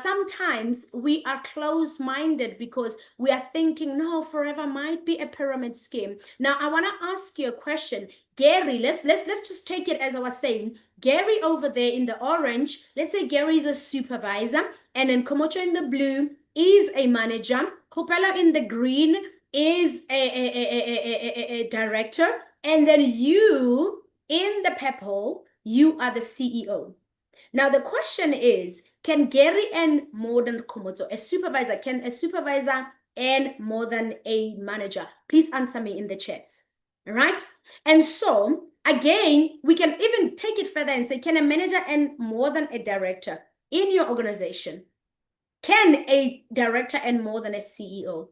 sometimes we are closed-minded because we are thinking, no, Forever might be a pyramid scheme. Now, I want to ask you a question. Gary, let's just take it as I was saying. Gary over there in the orange, let's say Gary is a supervisor, and then Khomotso in the blue is a manager. Kgopelo in the green is a director. And then you, in the purple, you are the CEO. Now, the question is, can Gary earn more than Khomotso? A supervisor, can a supervisor earn more than a manager? Please answer me in the chats. All right. And so, again, we can even take it further and say, can a manager earn more than a director in your organization? Can a director earn more than a CEO?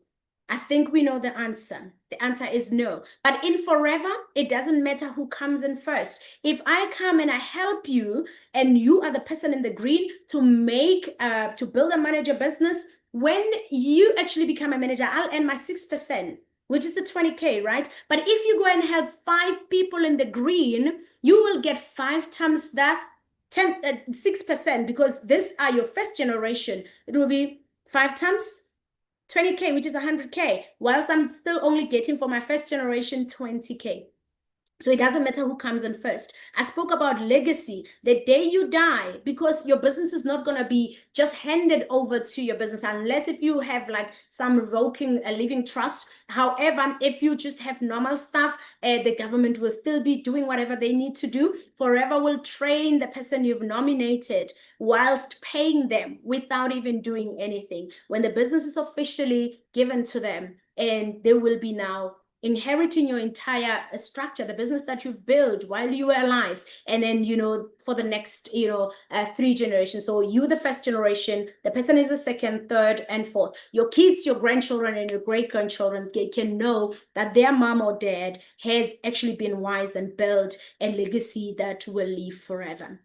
I think we know the answer. The answer is no. But in Forever, it doesn't matter who comes in first. If I come and I help you, and you are the person in the green to to build a manager business, when you actually become a manager, I'll earn my 6%, which is the 20K, right? But if you go and help 5 people in the green, you will get 5 times that 6%, because these are your first generation. It will be 5 times 20K, which is 100K, whilst I'm still only getting for my first generation 20K. So it doesn't matter who comes in first. I spoke about legacy. The day you die, because your business is not going to be just handed over to your business, unless if you have like some revoking a living trust. However, if you just have normal stuff, the government will still be doing whatever they need to do. Forever will train the person you've nominated whilst paying them without even doing anything. When the business is officially given to them, and they will be now inheriting your entire structure, the business that you've built while you were alive, and then for the next 3 generations. So you, the first generation, the person is the second, third, and fourth. Your kids, your grandchildren, and your great-grandchildren can know that their mom or dad has actually been wise and built a legacy that will live forever.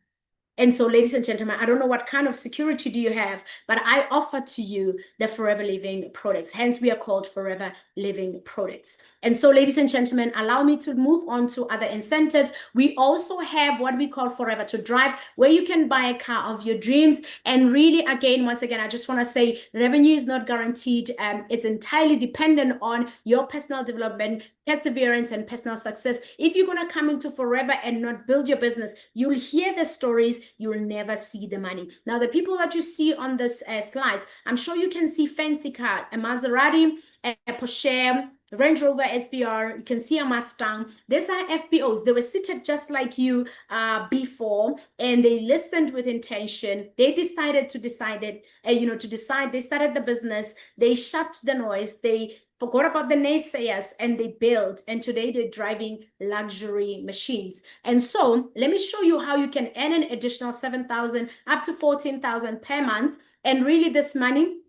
And so, ladies and gentlemen, I don't know what kind of security do you have, but I offer to you the Forever Living products. Hence, we are called Forever Living products. And so, ladies and gentlemen, allow me to move on to other incentives. We also have what we call Forever to Drive, where you can buy a car of your dreams. And really, once again, I just want to say revenue is not guaranteed. It's entirely dependent on your personal development, perseverance, and personal success. If you're going to come into Forever and not build your business, you'll hear the stories, you'll never see the money. Now, the people that you see on this slides, I'm sure you can see fancy car, a Maserati, a Porsche, Range Rover SVR, you can see a Mustang. These are FBOs. They were seated just like you before, and they listened with intention. They decided to decide. They started the business. They shut the noise. They forgot about the naysayers, and they built. And today they're driving luxury machines. And so let me show you how you can earn an additional 7,000 up to 14,000 per month. And really, this money,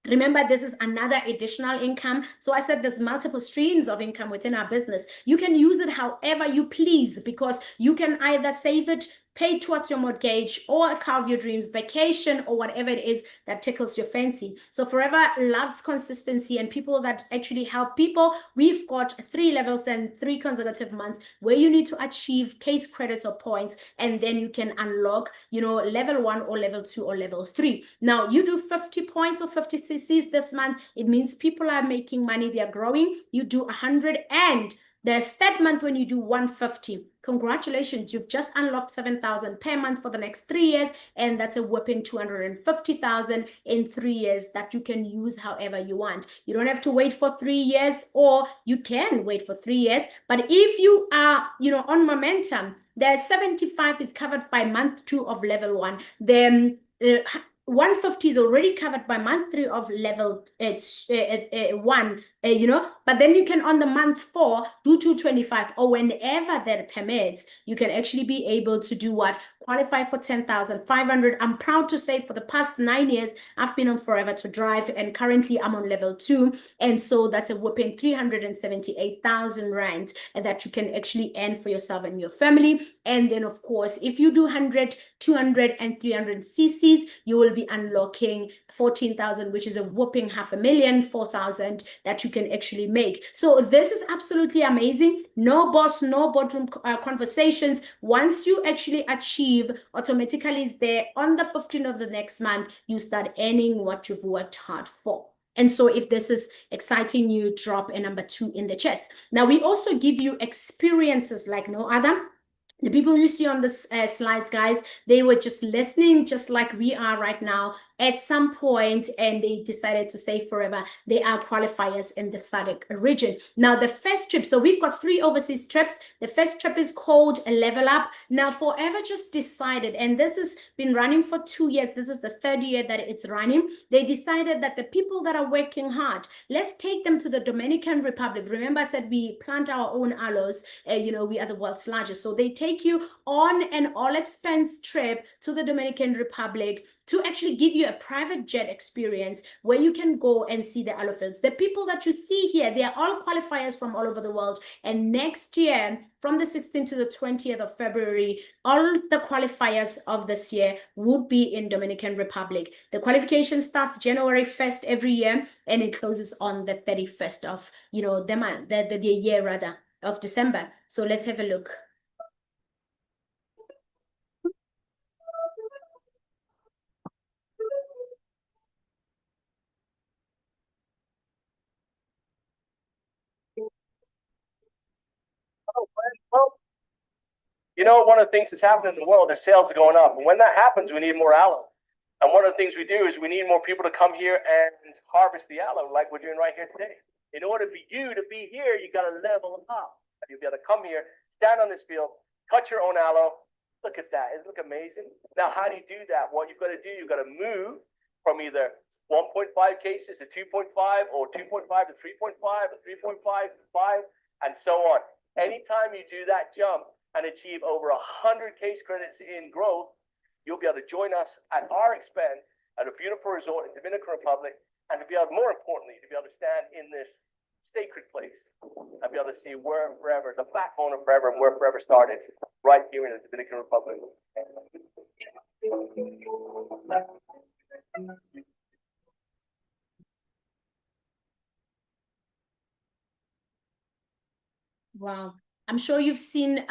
remember, this is another additional income. So I said there's multiple streams of income within our business. You can use it however you please, because you can either save it, pay towards your mortgage, or a car of your dreams, vacation, or whatever it is that tickles your fancy. So Forever loves consistency and people that actually help people. We've got 3 levels and 3 consecutive months where you need to achieve case credits or points, and then you can unlock, level 1 or level 2 or level 3. Now, you do 50 points or 50 CCs this month. It means people are making money, they are growing. You do 100, and the third month when you do 150, congratulations, you've just unlocked 7,000 per month for the next 3 years, and that's a whopping 250,000 in 3 years that you can use however you want. You don't have to wait for 3 years, or you can wait for 3 years, but if you are, on momentum, the 75 is covered by month 2 of level 1. Then 150 is already covered by month 3 of level 1, but then you can, on the month 4, do 225, or whenever that permits, you can actually be able to do what? Qualify for 10,500. I'm proud to say for the past 9 years, I've been on Forever to Drive, and currently I'm on level 2. And so that's a whopping 378,000 Rand that you can actually earn for yourself and your family. And then, of course, if you do 100, 200, and 300 CCs, you will be unlocking 14,000, which is a whopping 500,000, 4,000 that you can actually make. So this is absolutely amazing. No boss, no boardroom conversations. Once you actually achieve, automatically is there on the 15th of the next month, you start earning what you've worked hard for. And so if this is exciting you, drop a number 2 in the chats. Now, we also give you experiences like no other. The people you see on the slides, guys, they were just listening, just like we are right now at some point, and they decided to say forever they are qualifiers in the SADC region. Now, the first trip, so we've got 3 overseas trips. The first trip is called a Level Up. Now, Forever just decided, and this has been running for 2 years. This is the 3rd year that it's running. They decided that the people that are working hard, let's take them to the Dominican Republic. Remember, I said we plant our own aloes. We are the world's largest. So they take you on an all-expense trip to the Dominican Republic to actually give you a private jet experience where you can go and see the elephants. The people that you see here, they are all qualifiers from all over the world. And next year, from the 16th to the 20th of February, all the qualifiers of this year would be in Dominican Republic. The qualification starts January 1st every year, and it closes on the 31st of, the month, the year rather, of December. So let's have a look. Well, one of the things that's happening in the world is sales are going up. And when that happens, we need more aloe. And one of the things we do is we need more people to come here and harvest the aloe like we're doing right here today. In order for you to be here, you got to level up. You'll be able to come here, stand on this field, cut your own aloe. Look at that. It looks amazing. Now, how do you do that? What you've got to do, you've got to move from either 1.5 cases to 2.5 or 2.5 to 3.5 or 3.5 to 5 and so on. Anytime you do that jump and achieve over 100 case credits in growth, you'll be able to join us at our expense at a beautiful resort in Dominican Republic, and to be able, more importantly, to be able to stand in this sacred place and be able to see where forever, the backbone of forever, and where forever started, right here in the Dominican Republic. Wow. I'm sure you've seen,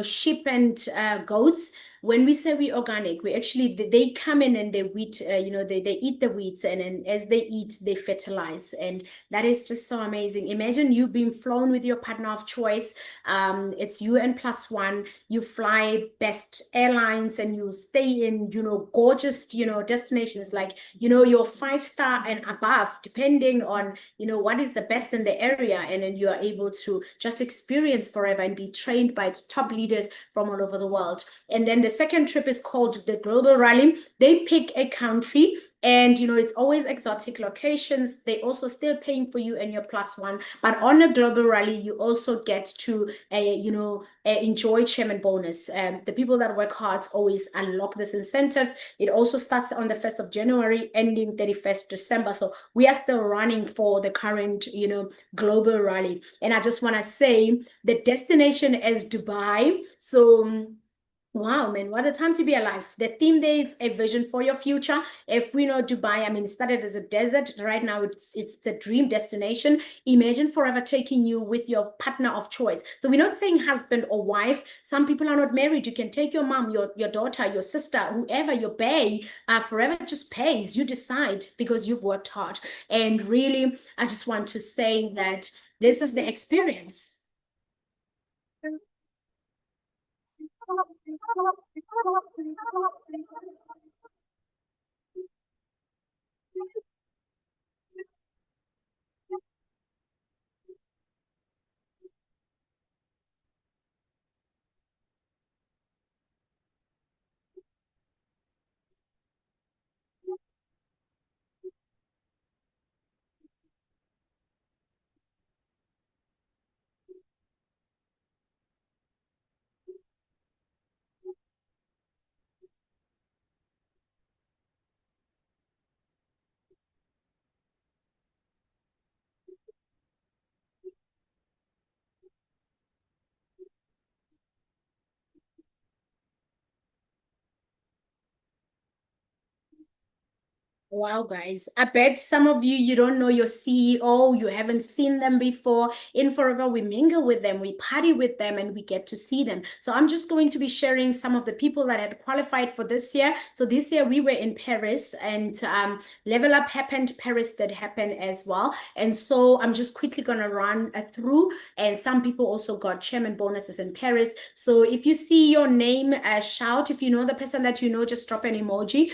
sheep and goats. When we say we organic, we actually, they come in and they wheat, they eat the weeds, and then as they eat, they fertilize. And that is just so amazing. Imagine you being flown with your partner of choice. It's you and plus one. You fly best airlines and you stay in, gorgeous, destinations like, your 5-star and above, depending on, what is the best in the area. And then you are able to just experience forever and be trained by top leaders from all over the world. And then the second trip is called the Global Rally. They pick a country, and it's always exotic locations. They also still paying for you and your plus one, but on a global rally you also get to enjoy chairman bonus. The people that work hard always unlock these incentives. It also starts on the 1st of January, ending 31st December. So we are still running for the current global rally. And I just want to say the destination is Dubai. So wow, man, what a time to be alive. The theme there is a vision for your future. If we know Dubai, I mean, it started as a desert. Right now, it's a dream destination. Imagine forever taking you with your partner of choice. So we're not saying husband or wife. Some people are not married. You can take your mom, your daughter, your sister, whoever, your bae. Forever just pays. You decide because you've worked hard. And really, I just want to say that this is the experience. Wow, guys. I bet some of you, you don't know your CEO, you haven't seen them before. In Forever, we mingle with them, we party with them, and we get to see them. So I'm just going to be sharing some of the people that had qualified for this year. So this year we were in Paris, and Level Up happened, Paris did happen as well. And so I'm just quickly going to run through. And some people also got chairman bonuses in Paris. So if you see your name, shout. If you know the person that you know, just drop an emoji.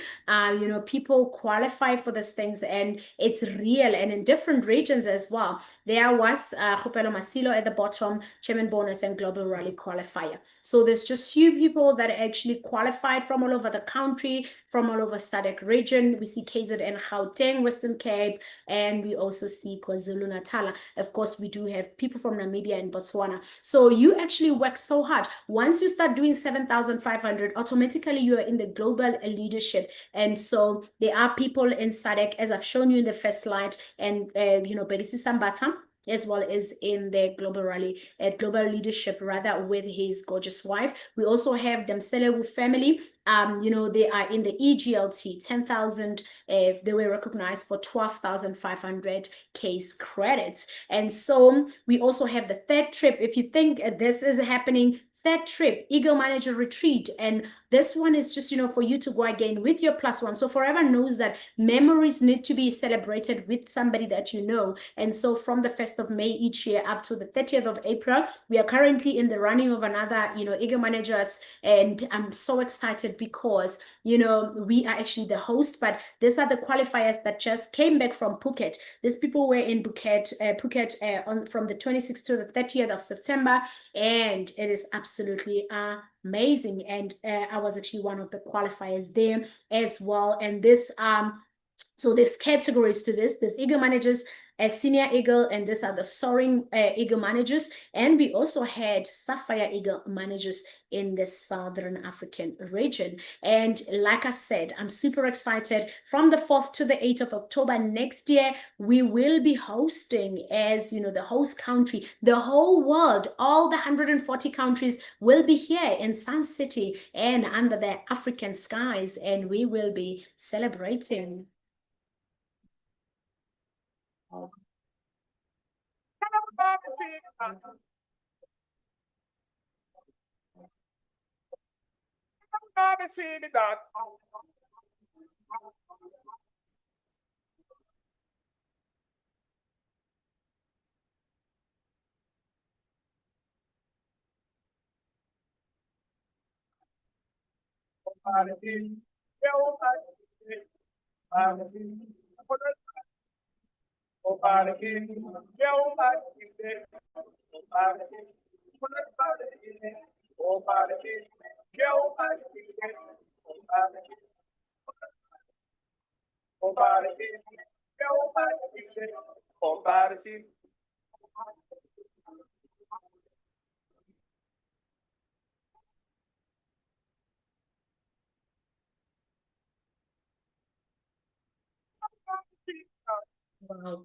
People qualify for these things, and it's real, and in different regions as well. There was Kgopelo Masilo at the bottom, chairman bonus and global rally qualifier. So there's just few people that actually qualified from all over the country, from all over SADC region. We see KZN, Gauteng, Western Cape, and we also see KwaZulu-Natal. Of course, we do have people from Namibia and Botswana. So you actually work so hard. Once you start doing 7,500, automatically you are in the global leadership. And so there are people in SADC, as I've shown you in the first slide, and Berisi Sambata, as well as in the global rally, global leadership, rather, with his gorgeous wife. We also have the Mselewu family. They are in the EGLT 10,000. They were recognized for 12,500 case credits. And so we also have the third trip. If you think this is happening, third trip, Eagle Manager Retreat. And this one is just, for you to go again with your plus one. So Forever knows that memories need to be celebrated with somebody that you know. And so from the 1st of May each year up to the 30th of April, we are currently in the running of another, Eagle Managers. And I'm so excited because, we are actually the host, but these are the qualifiers that just came back from Phuket. These people were in Phuket from the 26th to the 30th of September, and it is absolutely amazing. And I was actually one of the qualifiers there as well. And so there's categories to this. There's Eagle Managers, a Senior Eagle, and these are the Soaring Eagle Managers. And we also had Sapphire Eagle Managers in the Southern African region. And like I said, I'm super excited. From the 4th to the 8th of October next year, we will be hosting, as the host country, the whole world, all the 140 countries will be here in Sun City and under the African skies, and we will be celebrating. Wow.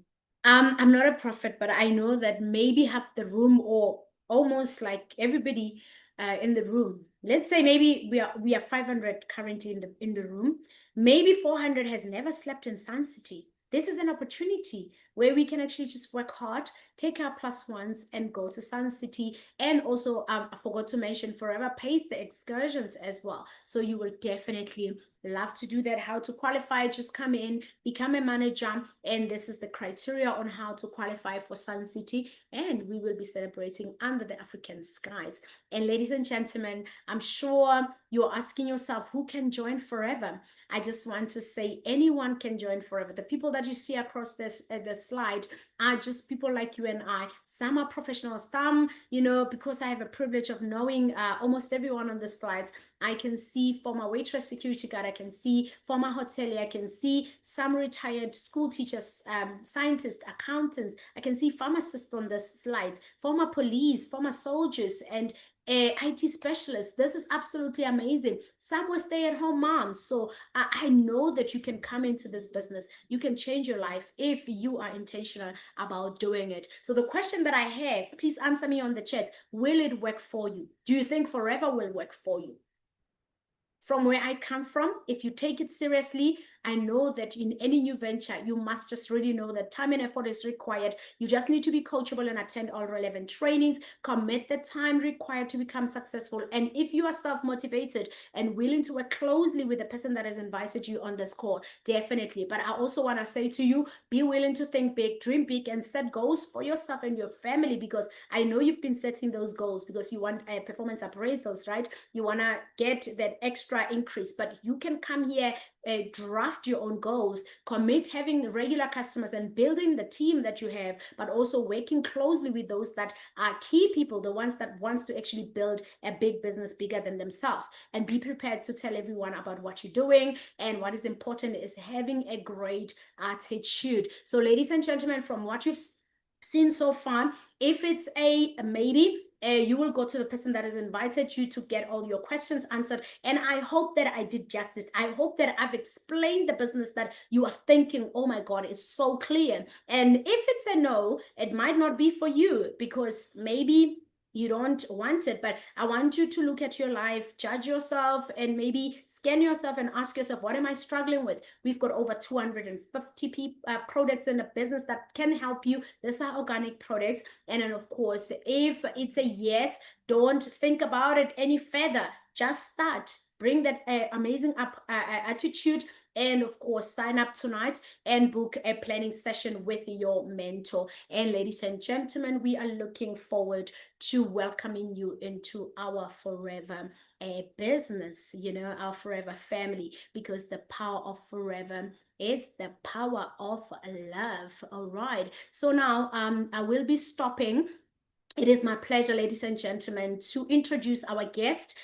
I'm not a prophet, but I know that maybe half the room, or almost like everybody in the room. Let's say maybe we are 500 currently in the room. Maybe 400 has never slept in Sun City. This is an opportunity where we can actually just work hard, take our plus ones, and go to Sun City. And also, I forgot to mention, Forever pays the excursions as well. So you will definitely love to do that. How to qualify? Just come in, become a manager, and this is the criteria on how to qualify for Sun City. And we will be celebrating under the African skies. And ladies and gentlemen, I'm sure you're asking yourself, who can join Forever? I just want to say anyone can join Forever. The people that you see across the slide are just people like you and I. Some are professionals, some, because I have a privilege of knowing almost everyone on the slides. I can see former waitress, security guard, I can see former hotelier, I can see some retired school teachers, scientists, accountants, I can see pharmacists on the slides, former police, former soldiers, and IT specialists. This is absolutely amazing. Some were stay-at-home moms. So I know that you can come into this business. You can change your life if you are intentional about doing it. So the question that I have, please answer me on the chat. Will it work for you? Do you think Forever will work for you? From where I come from, if you take it seriously, I know that in any new venture, you must just really know that time and effort is required. You just need to be coachable and attend all relevant trainings, commit the time required to become successful. And if you are self-motivated and willing to work closely with the person that has invited you on this call, definitely. But I also want to say to you, be willing to think big, dream big, and set goals for yourself and your family, because I know you've been setting those goals because you want performance appraisals, right? You want to get that extra increase, but you can come here, draft your own goals, commit having regular customers and building the team that you have, but also working closely with those that are key people, the ones that wants to actually build a big business bigger than themselves. And be prepared to tell everyone about what you're doing. And what is important is having a great attitude. So ladies and gentlemen, from what you've seen so far, if it's a maybe, you will go to the person that has invited you to get all your questions answered. And I hope that I did justice. I hope that I've explained the business that you are thinking, oh my God, it's so clear. And if it's a no, it might not be for you, because maybe you don't want it. But I want you to look at your life, judge yourself, and maybe scan yourself and ask yourself, what am I struggling with? We've got over 250 products in the business that can help you. These are organic products. And then of course, if it's a yes, don't think about it any further. Just start. Bring that amazing attitude, and of course, sign up tonight and book a planning session with your mentor. And ladies and gentlemen, we are looking forward to welcoming you into our forever business, our forever family, because the power of forever is the power of love. All right. So now I will be stopping. It is my pleasure, ladies and gentlemen, to introduce our guest.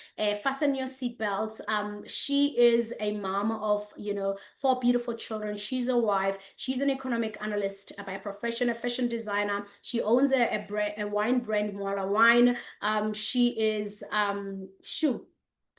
Fasten your seatbelts. She is a mom of, 4 beautiful children. She's a wife. She's an economic analyst by profession, a fashion designer. She owns a wine brand, Moala Wine. She is,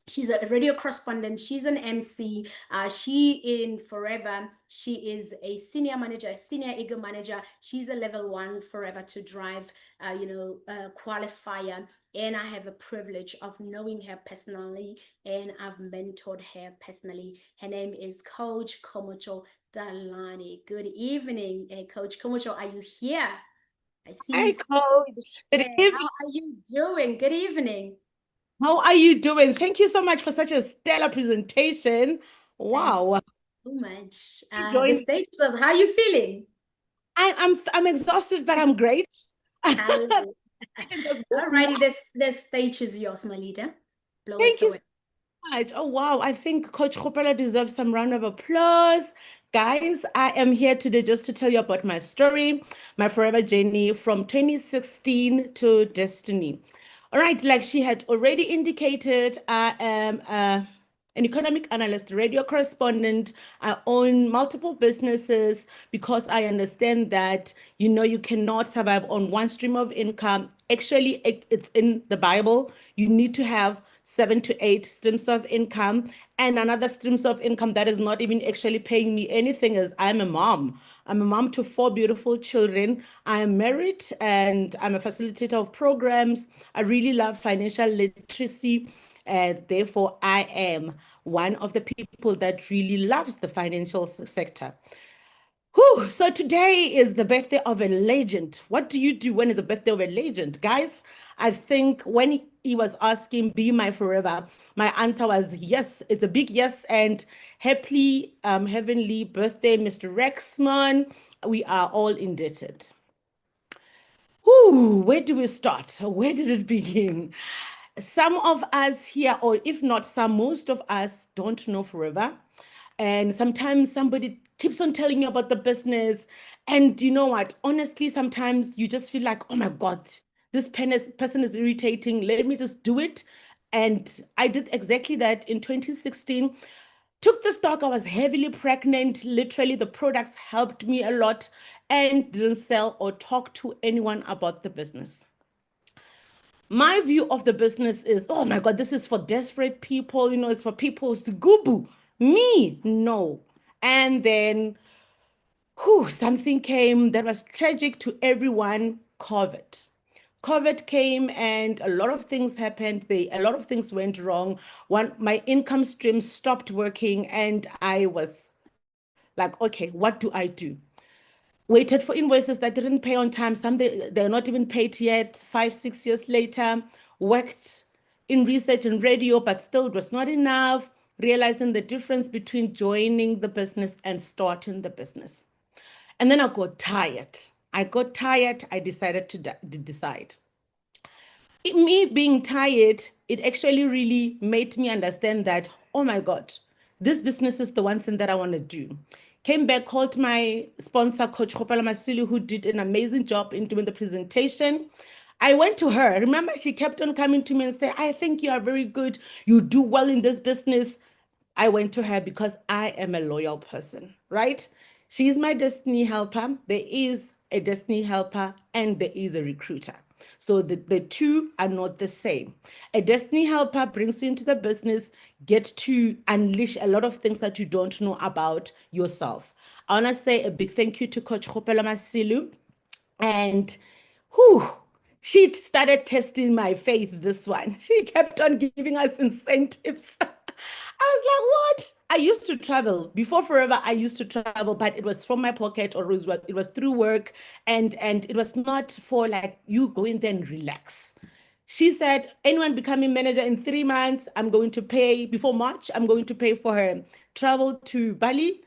she's a radio correspondent. She's an MC. She in Forever. She is a senior manager, a senior ego manager. She's a level 1 Forever to Drive, qualifier. And I have a privilege of knowing her personally, and I've mentored her personally. Her name is Coach Khomotso Talane. Good evening, Coach Khomotso. Are you here? I see Hi, you. Coach. Good How evening. are you doing? Good evening. How are you doing? Thank you so much for such a stellar presentation. Thank you Wow. so much. The Join. stage shows. How are you feeling? I'm exhausted, but I'm great. Hallelujah. Presentation just woke me Alrighty, up. this stage is yours, my leader. Blow us Thank you so away. much. Oh, wow. I think Coach Kgopelo deserves some round of applause. Guys, I am here today just to tell you about my story, my forever journey from 2016 to destiny. All right, like she had already indicated, I am an economic analyst, radio correspondent. I own multiple businesses because I understand that, you cannot survive on one stream of income. Actually, it's in the Bible. You need to have 7 to 8 streams of income. And another streams of income that is not even actually paying me anything is I'm a mom. I'm a mom to 4 beautiful children. I am married and I'm a facilitator of programs. I really love financial literacy. Therefore, I am one of the people that really loves the financial sector. Whew, so today is the birthday of a legend. What do you do when it's the birthday of a legend? Guys, I think when he was asking, be my forever, my answer was yes. It's a big yes. And happy heavenly birthday, Mr. Rexman. We are all indebted. Whew, where do we start? Where did it begin? Some of us here, or if not some, most of us don't know forever. And sometimes somebody keeps on telling you about the business. And you know what? Honestly, sometimes you just feel like, oh my God, this person is irritating. Let me just do it. And I did exactly that in 2016. Took the stock. I was heavily pregnant. Literally, the products helped me a lot and didn't sell or talk to anyone about the business. My view of the business is, oh my God, this is for desperate people, it's for people who's gubu. Me, no. And then, something came that was tragic to everyone, COVID. COVID came and a lot of things happened. A lot of things went wrong. My income stream stopped working and I was Like, okay, what do I do? Waited for invoices that didn't pay on time. Some they're not even paid yet. 5, 6 years later, worked in research and radio, but still it was not enough. Realizing the difference between joining the business and starting the business. And then I got tired. I decided to decide. Me being tired, it actually really made me understand that, oh my God, this business is the one thing that I want to do. Came back, called my sponsor, Coach Kgopelo, Masilo, who did an amazing job in doing the presentation. I went to her. Remember, she kept on coming to me and say, I think you are very good. You do well in this business. I went to her because I am a loyal person, right? She's my destiny helper. There is a destiny helper and there is a recruiter. So the two are not the same. A destiny helper brings you into the business, get to unleash a lot of things that you don't know about yourself. I want to say a big thank you to Coach Kgopelo Masilo. And whew, she started testing my faith, this one. She kept on giving us incentives. I was like, what? I used to travel before forever. I used to travel, but it was from my pocket or it was through work. And it was not for like you go in there and relax. She said, anyone becoming manager in 3 months, I'm going to pay before March. I'm going to pay for her travel to Bali.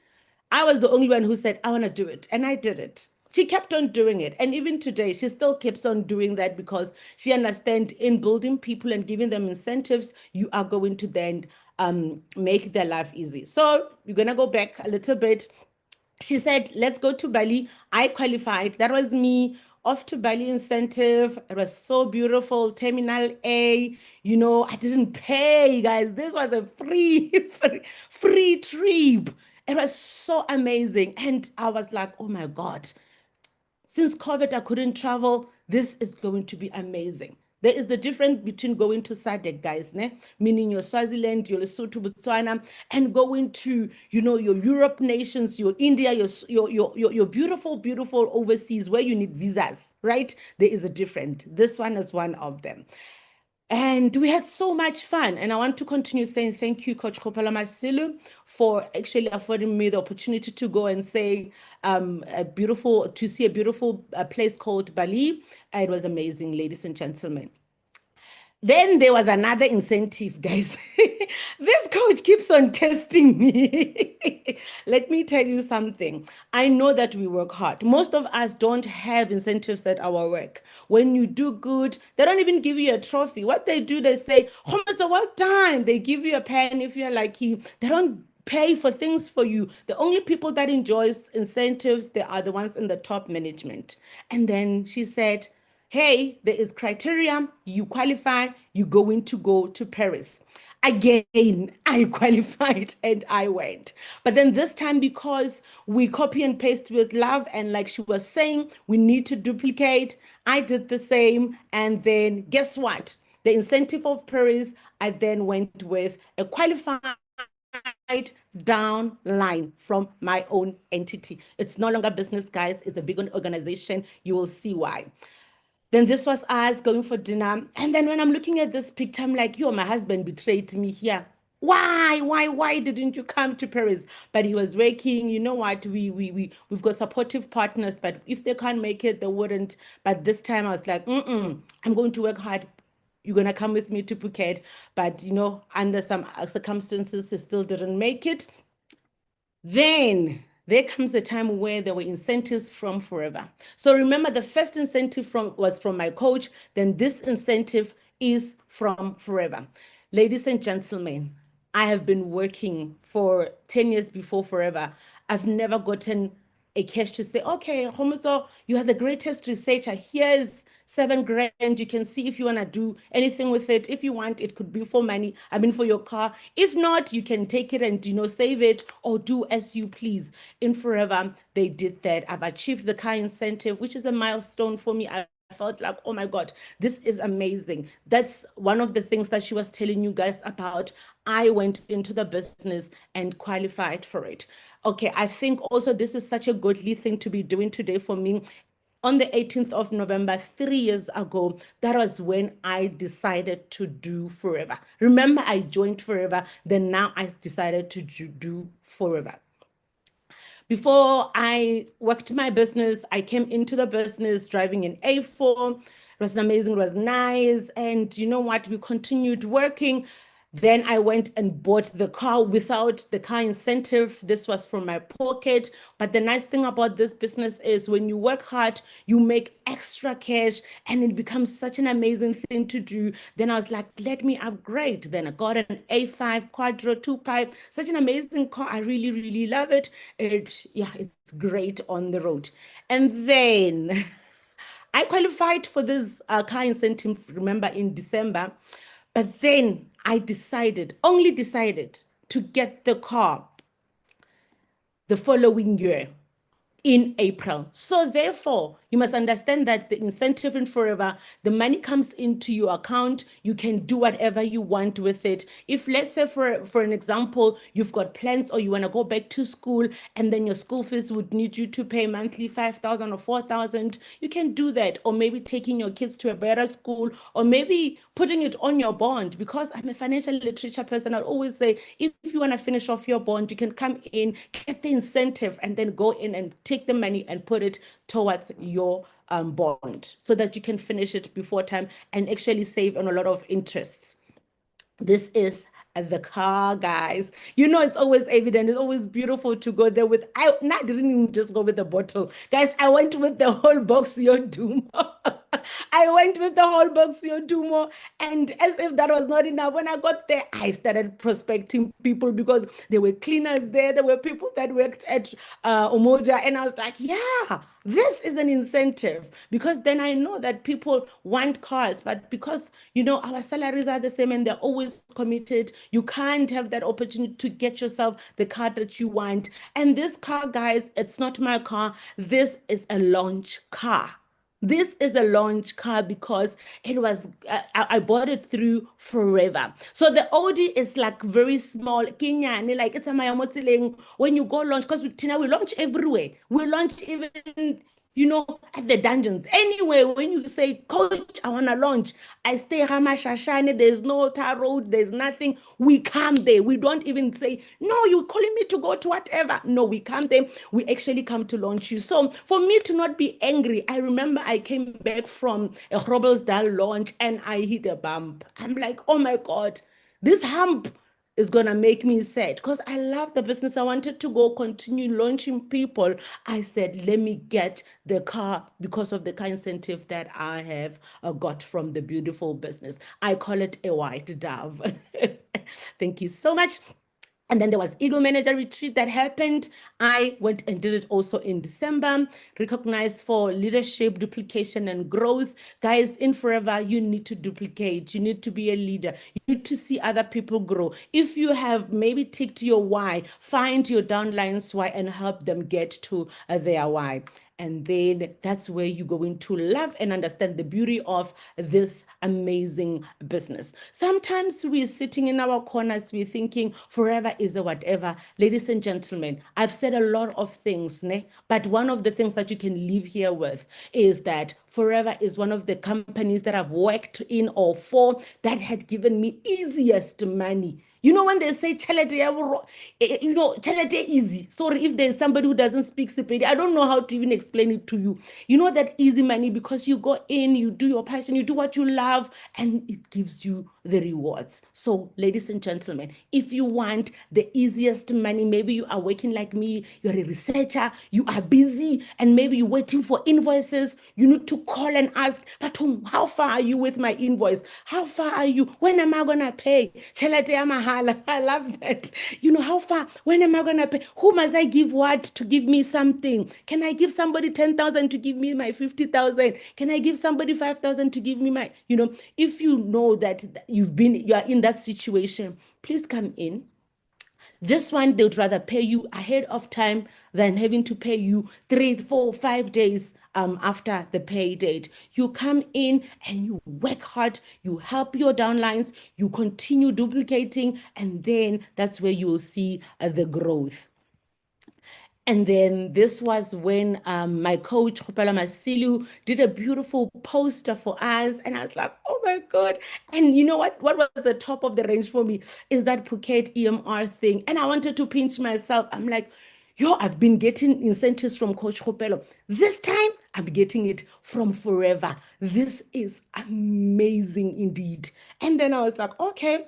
I was the only one who said, I want to do it. And I did it. She kept on doing it. And even today, she still keeps on doing that because she understands in building people and giving them incentives, you are going to then make their life easy. So we're going to go back a little bit. She said, let's go to Bali. I qualified. That was me. Off to Bali incentive. It was so beautiful. Terminal A. You know, I didn't pay, guys. This was a free trip. It was so amazing. And I was like, oh my God, since COVID, I couldn't travel. This is going to be amazing. There is the difference between going to SADC, guys, meaning your Swaziland, your Lesotho, Botswana, and going to, your Europe nations, your India, your beautiful, beautiful overseas where you need visas, right? There is a difference. This one is one of them. And we had so much fun. And I want to continue saying thank you, Coach Kgopelo Masilo, for actually affording me the opportunity to go and say to see a beautiful place called Bali. It was amazing, ladies and gentlemen. Then there was another incentive, guys. This coach keeps on testing me. Let me tell you something. I know that we work hard. Most of us don't have incentives at our work. When you do good, they don't even give you a trophy. What they do, they say, Khomotso, well done. They give you a pen if you're lucky. They don't pay for things for you. The only people that enjoys incentives, they are the ones in the top management. And then she said, hey, there is criteria, you qualify, you're going to go to Paris. Again, I qualified and I went. But then this time, because we copy and paste with love, and like she was saying, we need to duplicate, I did the same. And then guess what? The incentive of Paris, I then went with a qualified down line from my own entity. It's no longer business, guys. It's a big organization. You will see why. Then this was us going for dinner. And then when I'm looking at this picture, I'm like, my husband betrayed me here. Why didn't you come to Paris? But he was working. You know what? We've got supportive partners, but if they can't make it, they wouldn't. But this time I was like, I'm going to work hard. You're going to come with me to Phuket. But, under some circumstances, he still didn't make it. Then there comes a time where there were incentives from Forever. So remember, the first incentive was from my coach. Then this incentive is from Forever. Ladies and gentlemen, I have been working for 10 years before Forever. I've never gotten a cash to say, okay, Khomotso, you are the greatest researcher. Here's 7 grand. You can see if you want to do anything with it. If you want, it could be for money. For your car. If not, you can take it and, save it or do as you please. In Forever, they did that. I've achieved the car incentive, which is a milestone for me. I felt like, oh my God, this is amazing. That's one of the things that she was telling you guys about. I went into the business and qualified for it. Okay, I think also this is such a godly thing to be doing today for me. On the 18th of November, 3 years ago, that was when I decided to do Forever. Remember, I joined Forever, then now I decided to do Forever. Before I worked my business, I came into the business driving an A4. It was amazing, it was nice. And you know what? We continued working. Then I went and bought the car without the car incentive. This was from my pocket. But the nice thing about this business is when you work hard, you make extra cash and it becomes such an amazing thing to do. Then I was like, let me upgrade. Then I got an A5 Quadro 2-pipe, such an amazing car. I really, really love it. Yeah, it's great on the road. And then I qualified for this car incentive, remember, in December. But then I only decided to get the car the following year in April. So therefore, you must understand that the incentive in Forever, the money comes into your account. You can do whatever you want with it. If, let's say, for an example, you've got plans or you want to go back to school and then your school fees would need you to pay monthly 5,000 or 4,000, you can do that. Or maybe taking your kids to a better school, or maybe putting it on your bond. Because I'm a financial literature person, I always say, if you want to finish off your bond, you can come in, get the incentive, and then go in and take the money and put it towards your bond so that you can finish it before time and actually save on a lot of interests. This is the car, guys. You know, it's always evident. It's always beautiful to go there with. I didn't even just go with the bottle, guys. I went with the whole box, your doom. I went with the whole box, your Dumo. And as if that was not enough, when I got there, I started prospecting people because there were cleaners there. There were people that worked at Umoja. And I was like, yeah, this is an incentive, because then I know that people want cars, but because, you know, our salaries are the same and they're always committed, you can't have that opportunity to get yourself the car that you want. And this car, guys, it's not my car. This is a launch car. This is a launch car because it was, I bought it through Forever. So the Audi is like very small, Kenyani, like it's a Mayamotsileng when you go launch, because Tina, we launch everywhere. We launch even, you know, at the dungeons. Anyway, when you say, Coach, I want to launch, I stay Ramashashane, there's no tar road, there's nothing. We come there. We don't even say, no, you're calling me to go to whatever. No, we come there. We actually come to launch you. So for me to not be angry, I remember I came back from a Grobelsdal launch and I hit a bump. I'm like, oh my God, this hump is going to make me sad because I love the business. I wanted to go continue launching people. I said, let me get the car because of the car incentive that I have got from the beautiful business. I call it a white dove. Thank you so much. And then there was Eagle Manager Retreat that happened. I went and did it also in December, recognized for leadership, duplication, and growth. Guys, in Forever, you need to duplicate. You need to be a leader. You need to see other people grow. If you have maybe ticked your why, find your downline's why and help them get to their why. And then that's where you go into love and understand the beauty of this amazing business. Sometimes we're sitting in our corners, we're thinking Forever is a whatever. Ladies and gentlemen, I've said a lot of things, but one of the things that you can leave here with is that Forever is one of the companies that I've worked in or for that had given me easiest money. You know, when they say chalete, you know, chalete easy. Sorry if there's somebody who doesn't speak Sepedi. I don't know how to even explain it to you. You know that easy money because you go in, you do your passion, you do what you love, and it gives you the rewards. So, ladies and gentlemen, if you want the easiest money, maybe you are working like me, you're a researcher, you are busy, and maybe you're waiting for invoices. You need to call and ask, but how far are you with my invoice? How far are you? When am I going to pay? I love that. You know, how far? When am I going to pay? Who must I give what to give me something? Can I give somebody 10,000 to give me my 50,000? Can I give somebody 5,000 to give me my, you know, if you know that you are in that situation, please come in. This one, they would rather pay you ahead of time than having to pay you 3, 4, 5 days after the pay date. You come in and you work hard, you help your downlines, you continue duplicating, and then that's where you will see the growth. And then this was when my coach, Kgopelo Masilo, did a beautiful poster for us. And I was like, oh my God. And you know what? What was the top of the range for me is that Phuket EMR thing. And I wanted to pinch myself. I'm like, Yo, I've been getting incentives from Coach Kgopelo. This time, I'm getting it from Forever. This is amazing indeed. And then I was like, okay.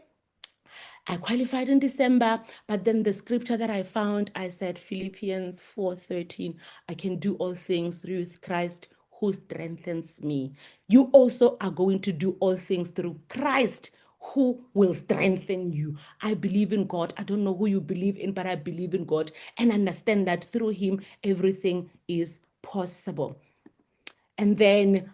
I qualified in December, but then the scripture that I found, I said Philippians 4:13, I can do all things through Christ who strengthens me. You also are going to do all things through Christ who will strengthen you. I believe in God. I don't know who you believe in, but I believe in God and understand that through him, everything is possible. And then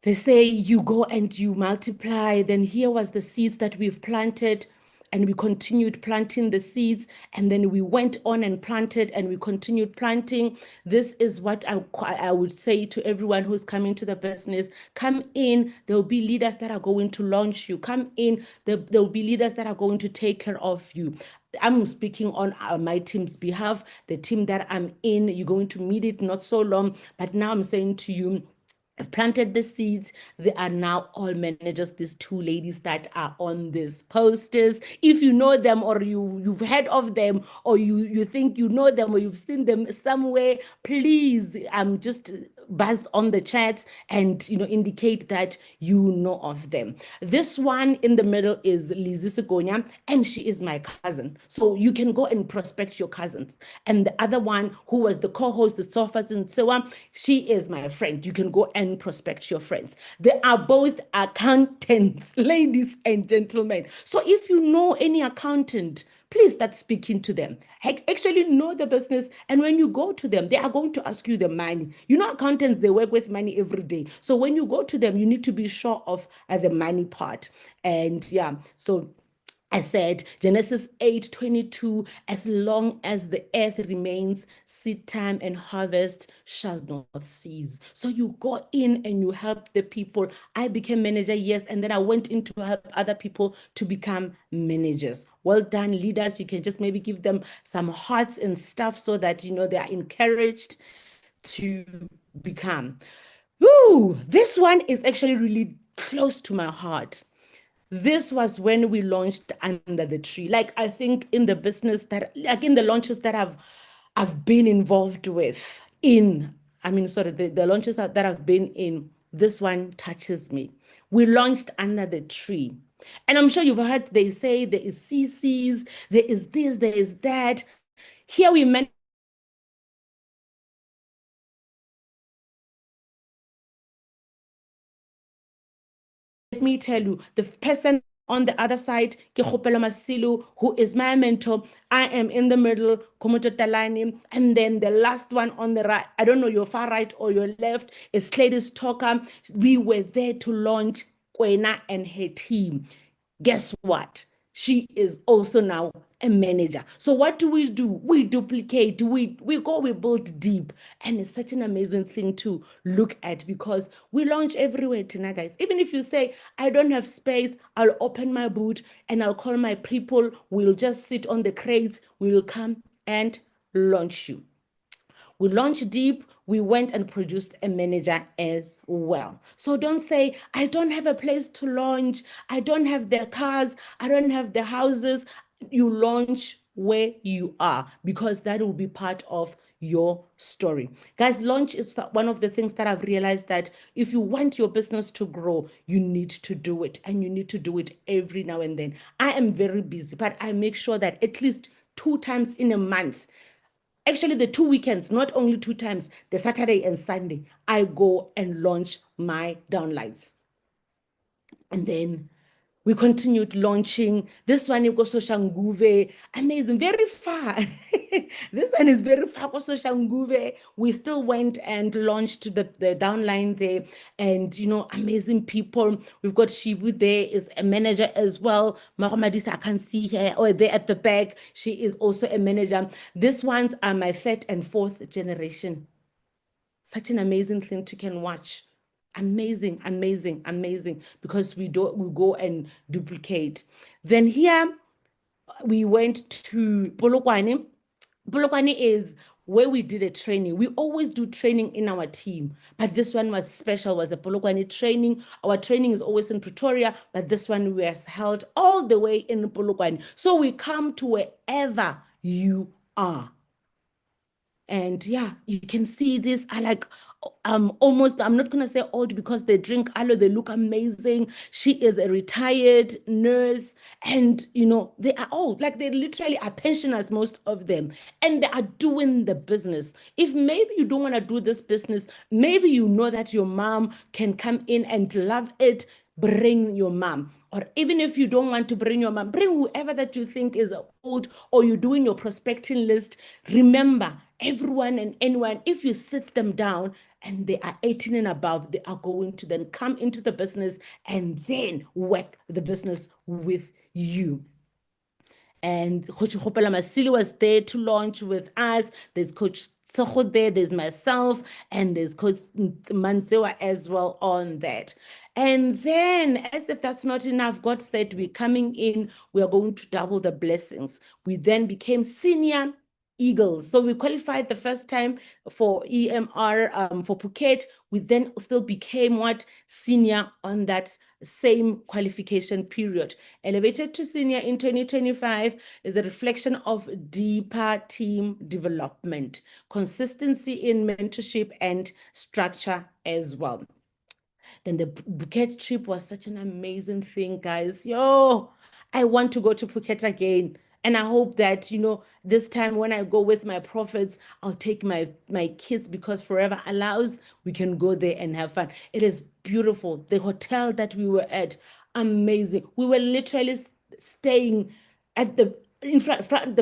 they say you go and you multiply. Then here was the seeds that we've planted, and we continued planting the seeds, and then we went on and planted, and we continued planting. This is what I would say to everyone who's coming to the business. Come in. There will be leaders that are going to launch you. Come in. There will be leaders that are going to take care of you. I'm speaking on my team's behalf, the team that I'm in. You're going to meet it not so long, but now I'm saying to you, I've planted the seeds. They are now all managers, these two ladies that are on these posters. If you know them or you've heard of them or you think you know them or you've seen them somewhere, please just buzz on the chats and indicate that you know of them. This one in the middle is Lizzie Segonya, and she is my cousin. So you can go and prospect your cousins. And the other one who was the co-host, the Sofas and so on, she is my friend. You can go and prospect your friends. They are both accountants, ladies and gentlemen. So if you know any accountant, please start speaking to them. Actually know the business. And when you go to them, they are going to ask you the money. Accountants, they work with money every day. So when you go to them, you need to be sure of the money part. And yeah, so I said, Genesis 8:22, as long as the earth remains, seed time and harvest shall not cease. So you go in and you help the people. I became manager, yes, and then I went in to help other people to become managers. Well done, leaders. You can just maybe give them some hearts and stuff so that, they are encouraged to become. Ooh, this one is actually really close to my heart. This was when we launched Under the Tree. Like, I think in the business that, like in the launches that I've been involved with the launches that I've been in, this one touches me. We launched Under the Tree. And I'm sure you've heard they say there is CCs, there is this, there is that. Here we managed. Let me tell you, the person on the other side, Kgopelo Masilo, who is my mentor. I am in the middle, Khomotso Talane. And then the last one on the right, I don't know your far right or your left, is Gladys Talker. We were there to launch Kwena and her team. Guess what? She is also now a manager. So what do? We duplicate, we go, we build deep. And it's such an amazing thing to look at because we launch everywhere tonight, guys. Even if you say, I don't have space, I'll open my boot and I'll call my people. We'll just sit on the crates. We will come and launch you. We launched deep. We went and produced a manager as well. So don't say, I don't have a place to launch. I don't have the cars. I don't have the houses. You launch where you are because that will be part of your story. Guys, launch is one of the things that I've realized that if you want your business to grow, you need to do it, and you need to do it every now and then. I am very busy, but I make sure that at least 2 times in a month, actually the 2 weekends, not only 2 times, the Saturday and Sunday, I go and launch my downlights. And then we continued launching. This one, Ikoso Shanguve, amazing, very far. This one is very far, Ikoso Shanguve. We still went and launched the downline there, and amazing people. We've got Shibu there, is a manager as well. Mahomadisa, I can see her, or there at the back. She is also a manager. These ones are my 3rd and 4th generation. Such an amazing thing to can watch. Amazing, amazing, amazing, because we go and duplicate. Then here we went to Polokwane. Polokwane is where we did a training. We always do training in our team, but this one was special, was a Polokwane training. Our training is always in Pretoria, but this one was held all the way in Polokwane. So we come to wherever you are. And yeah, you can see these are like almost, I'm not gonna say old because they drink aloe, they look amazing. She is a retired nurse, and they are old, like they literally are pensioners, most of them, and they are doing the business. If maybe you don't want to do this business, maybe you know that your mom can come in and love it, bring your mom. Or even if you don't want to bring your mom, bring whoever that you think is old, or you're doing your prospecting list. Remember, everyone and anyone, if you sit them down and they are 18 and above, they are going to then come into the business and then work the business with you. And Coach Kgopelo Masilo was there to launch with us. There's Coach Tsogo there, there's myself, and there's Coach Manzewa as well on that. And then, as if that's not enough, God said, we're coming in, we are going to double the blessings. We then became senior Eagles. So we qualified the first time for EMR for Phuket. We then still became senior on that same qualification period. Elevated to senior in 2025 is a reflection of deeper team development, consistency in mentorship, and structure as well. Then the Phuket trip was such an amazing thing, guys. Yo, I want to go to Phuket again. And I hope that, this time when I go with my prophets, I'll take my kids, because forever allows, we can go there and have fun. It is beautiful. The hotel that we were at, amazing. We were literally staying at the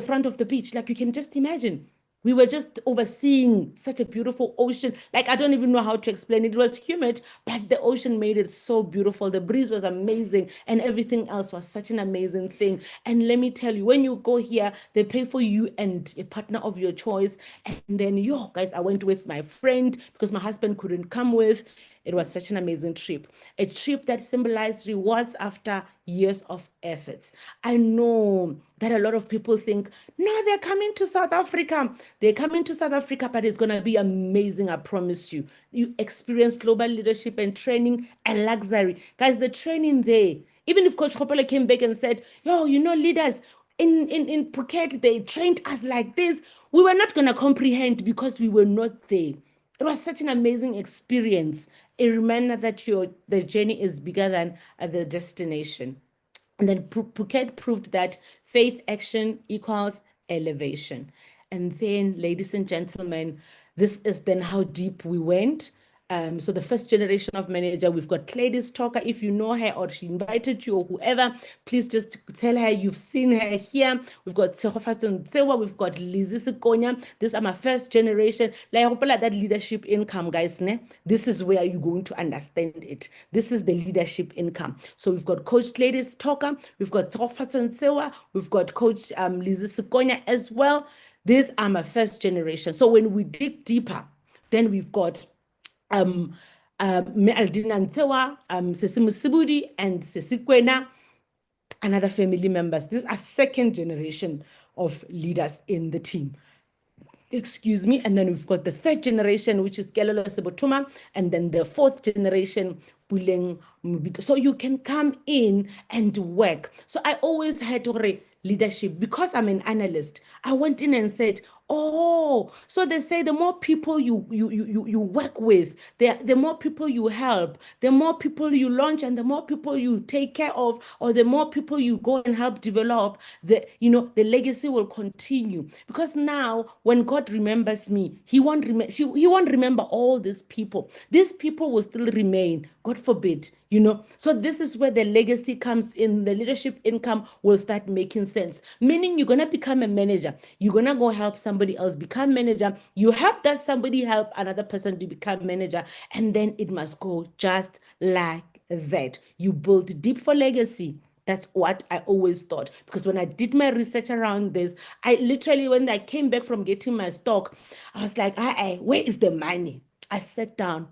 front of the beach. Like, you can just imagine. We were just overseeing such a beautiful ocean. Like, I don't even know how to explain it. It was humid, but the ocean made it so beautiful. The breeze was amazing, and everything else was such an amazing thing. And let me tell you, when you go here, they pay for you and a partner of your choice. And then, guys, I went with my friend because my husband couldn't come with. It was such an amazing trip, a trip that symbolized rewards after years of efforts. I know that a lot of people think, no, they're coming to South Africa. They're coming to South Africa, but it's going to be amazing, I promise you. You experience global leadership and training and luxury. Guys, the training there, even if Coach Kgopelo came back and said, leaders, in Phuket, they trained us like this, we were not going to comprehend because we were not there. It was such an amazing experience. A reminder that the journey is bigger than the destination. And then Phuket proved that faith action equals elevation. And then, ladies and gentlemen, this is then how deep we went. So the first generation of manager, we've got Gladys Talker. If you know her or she invited you or whoever, please just tell her you've seen her here. We've got Tshegofatso Ntsewa, we've got Lizzie Sikonya. These are my first generation. Like, that leadership income, guys. This is where you're going to understand it. This is the leadership income. So we've got Coach Gladys Talker, we've got Tshegofatso Ntsewa, we've got Coach Lizzie Sikonya as well. These are my first generation. So when we dig deeper, then we've got Aldina Ntsewa, Sesi Musibudi, and Sesi Kwena, another family members. These are second generation of leaders in the team. Excuse me. And then we've got the third generation, which is Kelelo Sebotuma, and then the fourth generation, Puleng Mubito. So you can come in and work. So I always had to leadership, because I'm an analyst. I went in and said, oh, so they say the more people you work with, the more people you help, the more people you launch, and the more people you take care of, or the more people you go and help develop, the legacy will continue. Because now, when God remembers me, he won't remember all these people. These people will still remain, God forbid. So this is where the legacy comes in. The leadership income will start making sense. Meaning, you're going to become a manager. You're going to go help somebody else become manager. You help that somebody help another person to become manager. And then it must go just like that. You build deep for legacy. That's what I always thought. Because when I did my research around this, I literally, when I came back from getting my stock, I was like, where is the money? I sat down.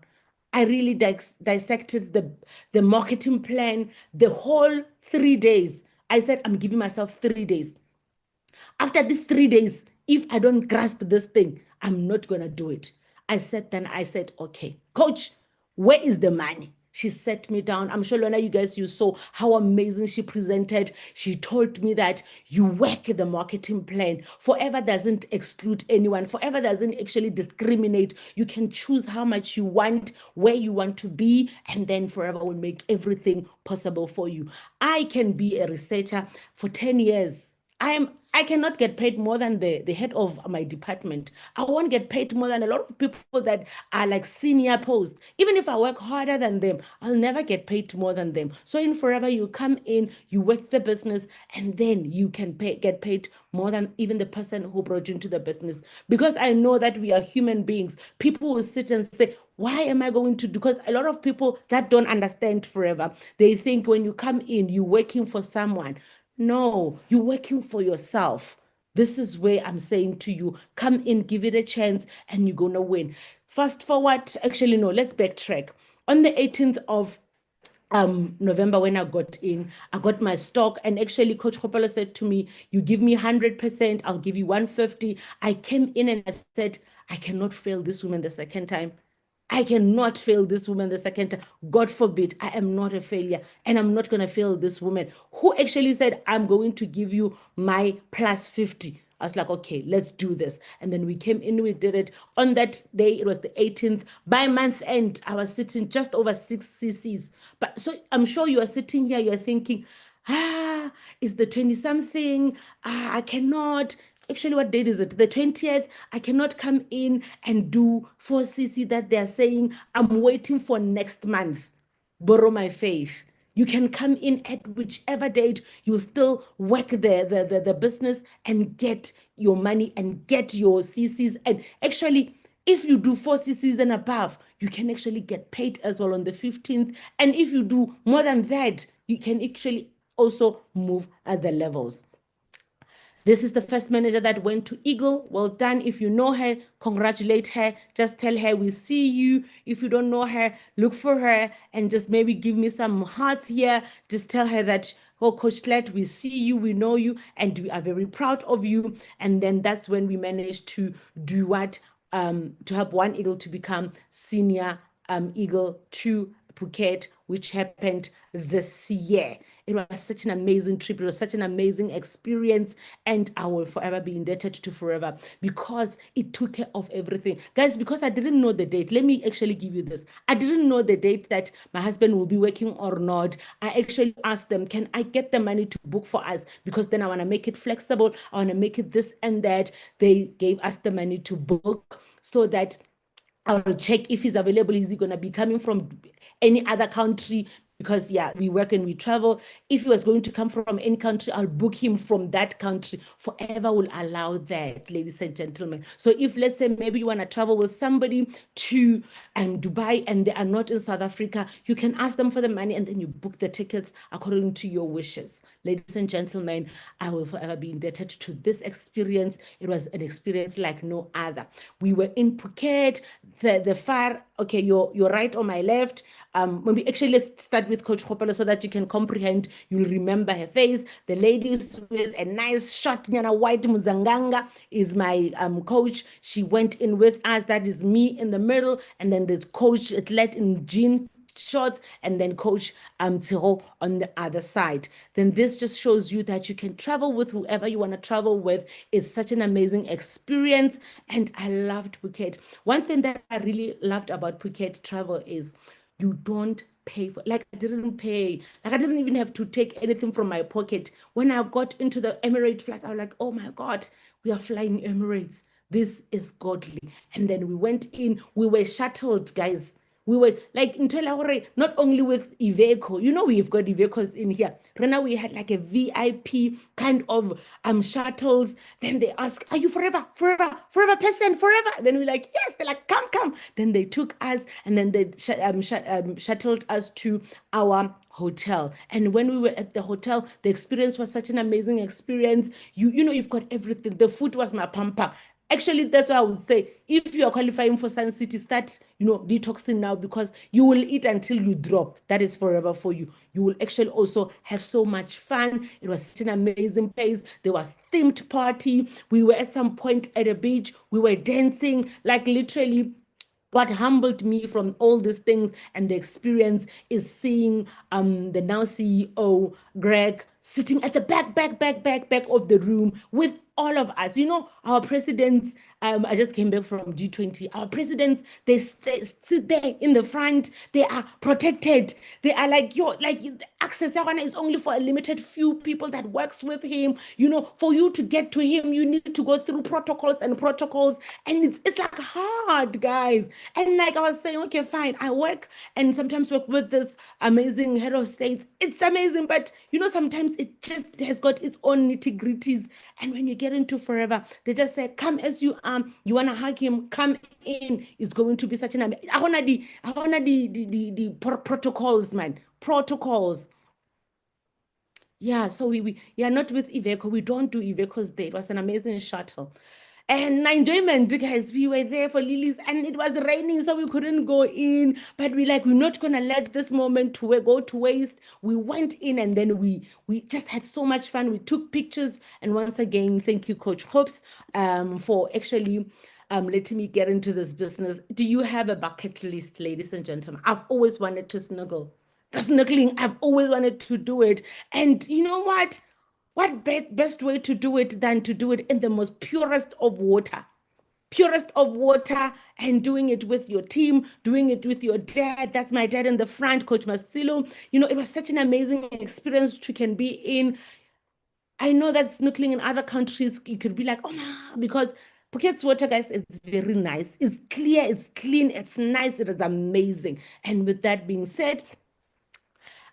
I really dissected the marketing plan, the whole 3 days. I said, I'm giving myself 3 days. After these 3 days, if I don't grasp this thing, I'm not going to do it. I said, okay, Coach, where is the money? She sat me down. I'm sure, Lorna, you saw how amazing she presented. She told me that you work the marketing plan. Forever doesn't exclude anyone. Forever doesn't actually discriminate. You can choose how much you want, where you want to be, and then Forever will make everything possible for you. I can be a researcher for 10 years. I cannot get paid more than the head of my department. I won't get paid more than a lot of people that are like senior posts. Even if I work harder than them, I'll never get paid more than them. So in Forever, you come in, you work the business, and then you can get paid more than even the person who brought you into the business. Because I know that we are human beings. People will sit and say, why am I going to do? Because a lot of people that don't understand Forever, they think when you come in, you're working for someone. No, you're working for yourself. This is where I'm saying to you, come in, give it a chance, and you're going to win. Fast forward, actually, no, let's backtrack. On the 18th of November, when I got in, I got my stock, and actually Coach Kgopelo said to me, you give me 100%, I'll give you 150. I came in and I said, I cannot fail this woman the second time. I cannot fail this woman the second time. God forbid, I am not a failure, and I'm not going to fail this woman who actually said, I'm going to give you my plus 50. I was like, okay, let's do this. And then we came in, we did it. On that day, it was the 18th. By month end, I was sitting just over 6 cc's. But so I'm sure you are sitting here, you're thinking, it's the 20 something. I cannot. Actually, what date is it? The 20th. I cannot come in and do 4 cc that they're saying. I'm waiting for next month. Borrow my faith. You can come in at whichever date, you still work the business and get your money and get your CCs. And actually, if you do 4 CCs and above, you can actually get paid as well on the 15th. And if you do more than that, you can actually also move at the levels. This is the first manager that went to Eagle. Well done. If you know her, congratulate her. Just tell her we see you. If you don't know her, look for her and just maybe give me some hearts here. Just tell her that, oh, Coach Let, we see you, we know you, and we are very proud of you. And then that's when we managed to do what? To help One Eagle to become senior Eagle to Phuket, which happened this year. It was such an amazing trip. It was such an amazing experience. And I will forever be indebted to Forever because it took care of everything. Guys, because I didn't know the date, let me actually give you this. I didn't know the date that my husband will be working or not. I actually asked them, can I get the money to book for us? Because then I want to make it flexible. I want to make it this and that. They gave us the money to book so that I'll check if he's available. Is he going to be coming from any other country? Because, yeah, we work and we travel. If he was going to come from any country, I'll book him from that country. Forever will allow that, ladies and gentlemen. So if, let's say, maybe you want to travel with somebody to Dubai and they are not in South Africa, you can ask them for the money and then you book the tickets according to your wishes. Ladies and gentlemen, I will forever be indebted to this experience. It was an experience like no other. We were in Phuket, the far, okay, you're right on my left. Maybe actually let's start with Coach Kgopelo so that you can comprehend. You'll remember her face. The ladies with a nice short, white Muzanganga is my coach. She went in with us. That is me in the middle, and then the coach athlete in jean shorts, and then Coach Tiro on the other side. Then this just shows you that you can travel with whoever you want to travel with. It's such an amazing experience, and I loved Phuket. One thing that I really loved about Phuket travel is you don't pay for, like I didn't pay, like I didn't even have to take anything from my pocket. When I got into the Emirate flight, I was like, oh my God, we are flying Emirates. This is godly. And then we went in, we were shuttled, guys. We were like in Telahore, not only with Iveco, we've got Ivecos in here. Right now we had like a VIP kind of shuttles. Then they ask, are you forever person, forever? Then we're like, yes. They're like, come. Then they took us and then they shuttled us to our hotel. And when we were at the hotel, the experience was such an amazing experience. You've got everything. The food was my pamper. Actually, that's what I would say. If you are qualifying for Sun City, start, detoxing now because you will eat until you drop. That is forever for you. You will actually also have so much fun. It was such an amazing place. There was themed party. We were at some point at a beach. We were dancing, like literally What humbled me from all these things and the experience is seeing the now CEO, Greg, sitting at the back of the room with all of us. You know, our presidents, I just came back from G20. Our presidents, they sit there in the front. They are protected. They are like, access is only for a limited few people that works with him. You know, for you to get to him, you need to go through protocols. And it's like hard, guys. And like I was saying, okay, fine, I work and sometimes work with this amazing head of states. It's amazing, but you know, sometimes it just has got its own nitty-gritties. And when you get into forever, they just say, come as you are. You want to hug him, come in. It's going to be such an amazing. I want the protocols, man. Protocols. Yeah, so we are not with Iveco. We don't do Iveco's day. It was an amazing shuttle. And enjoyment, guys, we were there for Lily's and it was raining, so we couldn't go in. But we're not going to let this moment go to waste. We went in and then we just had so much fun. We took pictures. And once again, thank you, Coach Hopes, for actually letting me get into this business. Do you have a bucket list, ladies and gentlemen? I've always wanted to snuggle. The snorkeling, I've always wanted to do it. And you know what? What best way to do it than to do it in the most purest of water? Purest of water, and doing it with your team, doing it with your dad. That's my dad in the front, Coach Masilo. You know, it was such an amazing experience to can be in. I know that snorkeling in other countries, you could be like, oh, no, because Phuket's water, guys, it's very nice. It's clear, it's clean, it's nice, it is amazing. And with that being said,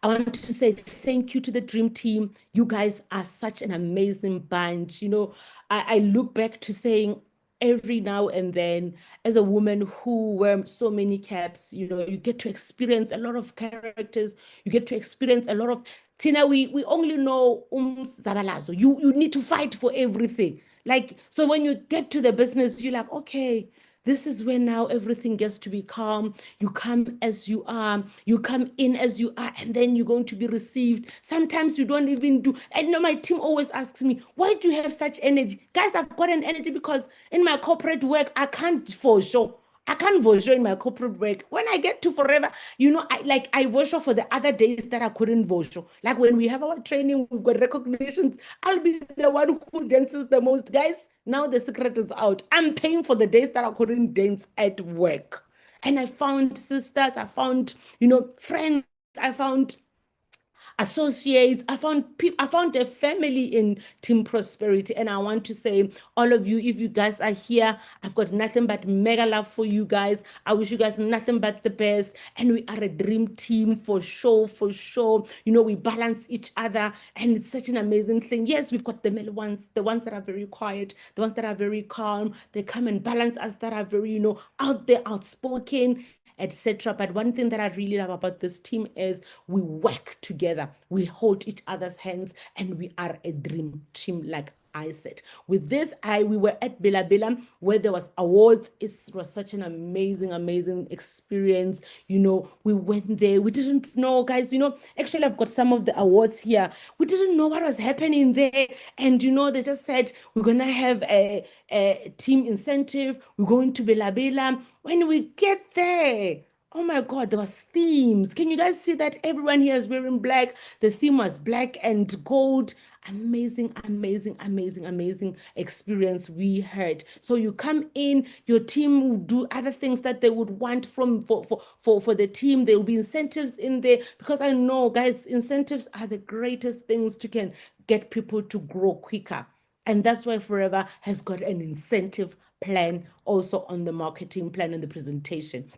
I want to say thank you to the Dream Team. You guys are such an amazing bunch. You know, I look back to saying every now and then, as a woman who wears so many caps, you know, you get to experience a lot of characters. You get to experience a lot of Tina. We only know Zabalazo. You need to fight for everything. Like, so when you get to the business, you're like, okay, this is where now everything gets to be calm. You come as you are, you come in as you are, and then you're going to be received. Sometimes you don't even do. I know my team always asks me, why do you have such energy? Guys, I've got an energy because in my corporate work, I can't for sure. I can't vote in my corporate work. When I get to forever, you know, I vote for the other days that I couldn't vote. Like when we have our training, we've got recognitions. I'll be the one who dances the most. Guys, now the secret is out. I'm paying for the days that I couldn't dance at work. And I found sisters, I found, you know, friends, I found associates. I found a family in Team Prosperity. And I want to say, all of you, if you guys are here, I've got nothing but mega love for you guys. I wish you guys nothing but the best. And we are a dream team for sure, for sure. You know, we balance each other and it's such an amazing thing. Yes, we've got the male ones, the ones that are very quiet, the ones that are very calm. They come and balance us that are very, you know, out there, outspoken, etc. But one thing that I really love about this team is we work together, we hold each other's hands, and we are a dream team, like I said. With this, we were at Bela where there was awards. It was such an amazing experience. You know, we went there. We didn't know, guys, you know, actually I've got some of the awards here. We didn't know what was happening there. And, you know, they just said, we're going to have a team incentive. We're going to Bela. When we get there, oh my God, there was themes. Can you guys see that everyone here is wearing black? The theme was black and gold. Amazing experience we had. So you come in, your team will do other things that they would want for the team. There will be incentives in there because I know, guys, incentives are the greatest things to can get people to grow quicker. And that's why Forever has got an incentive plan also on the marketing plan and the presentation.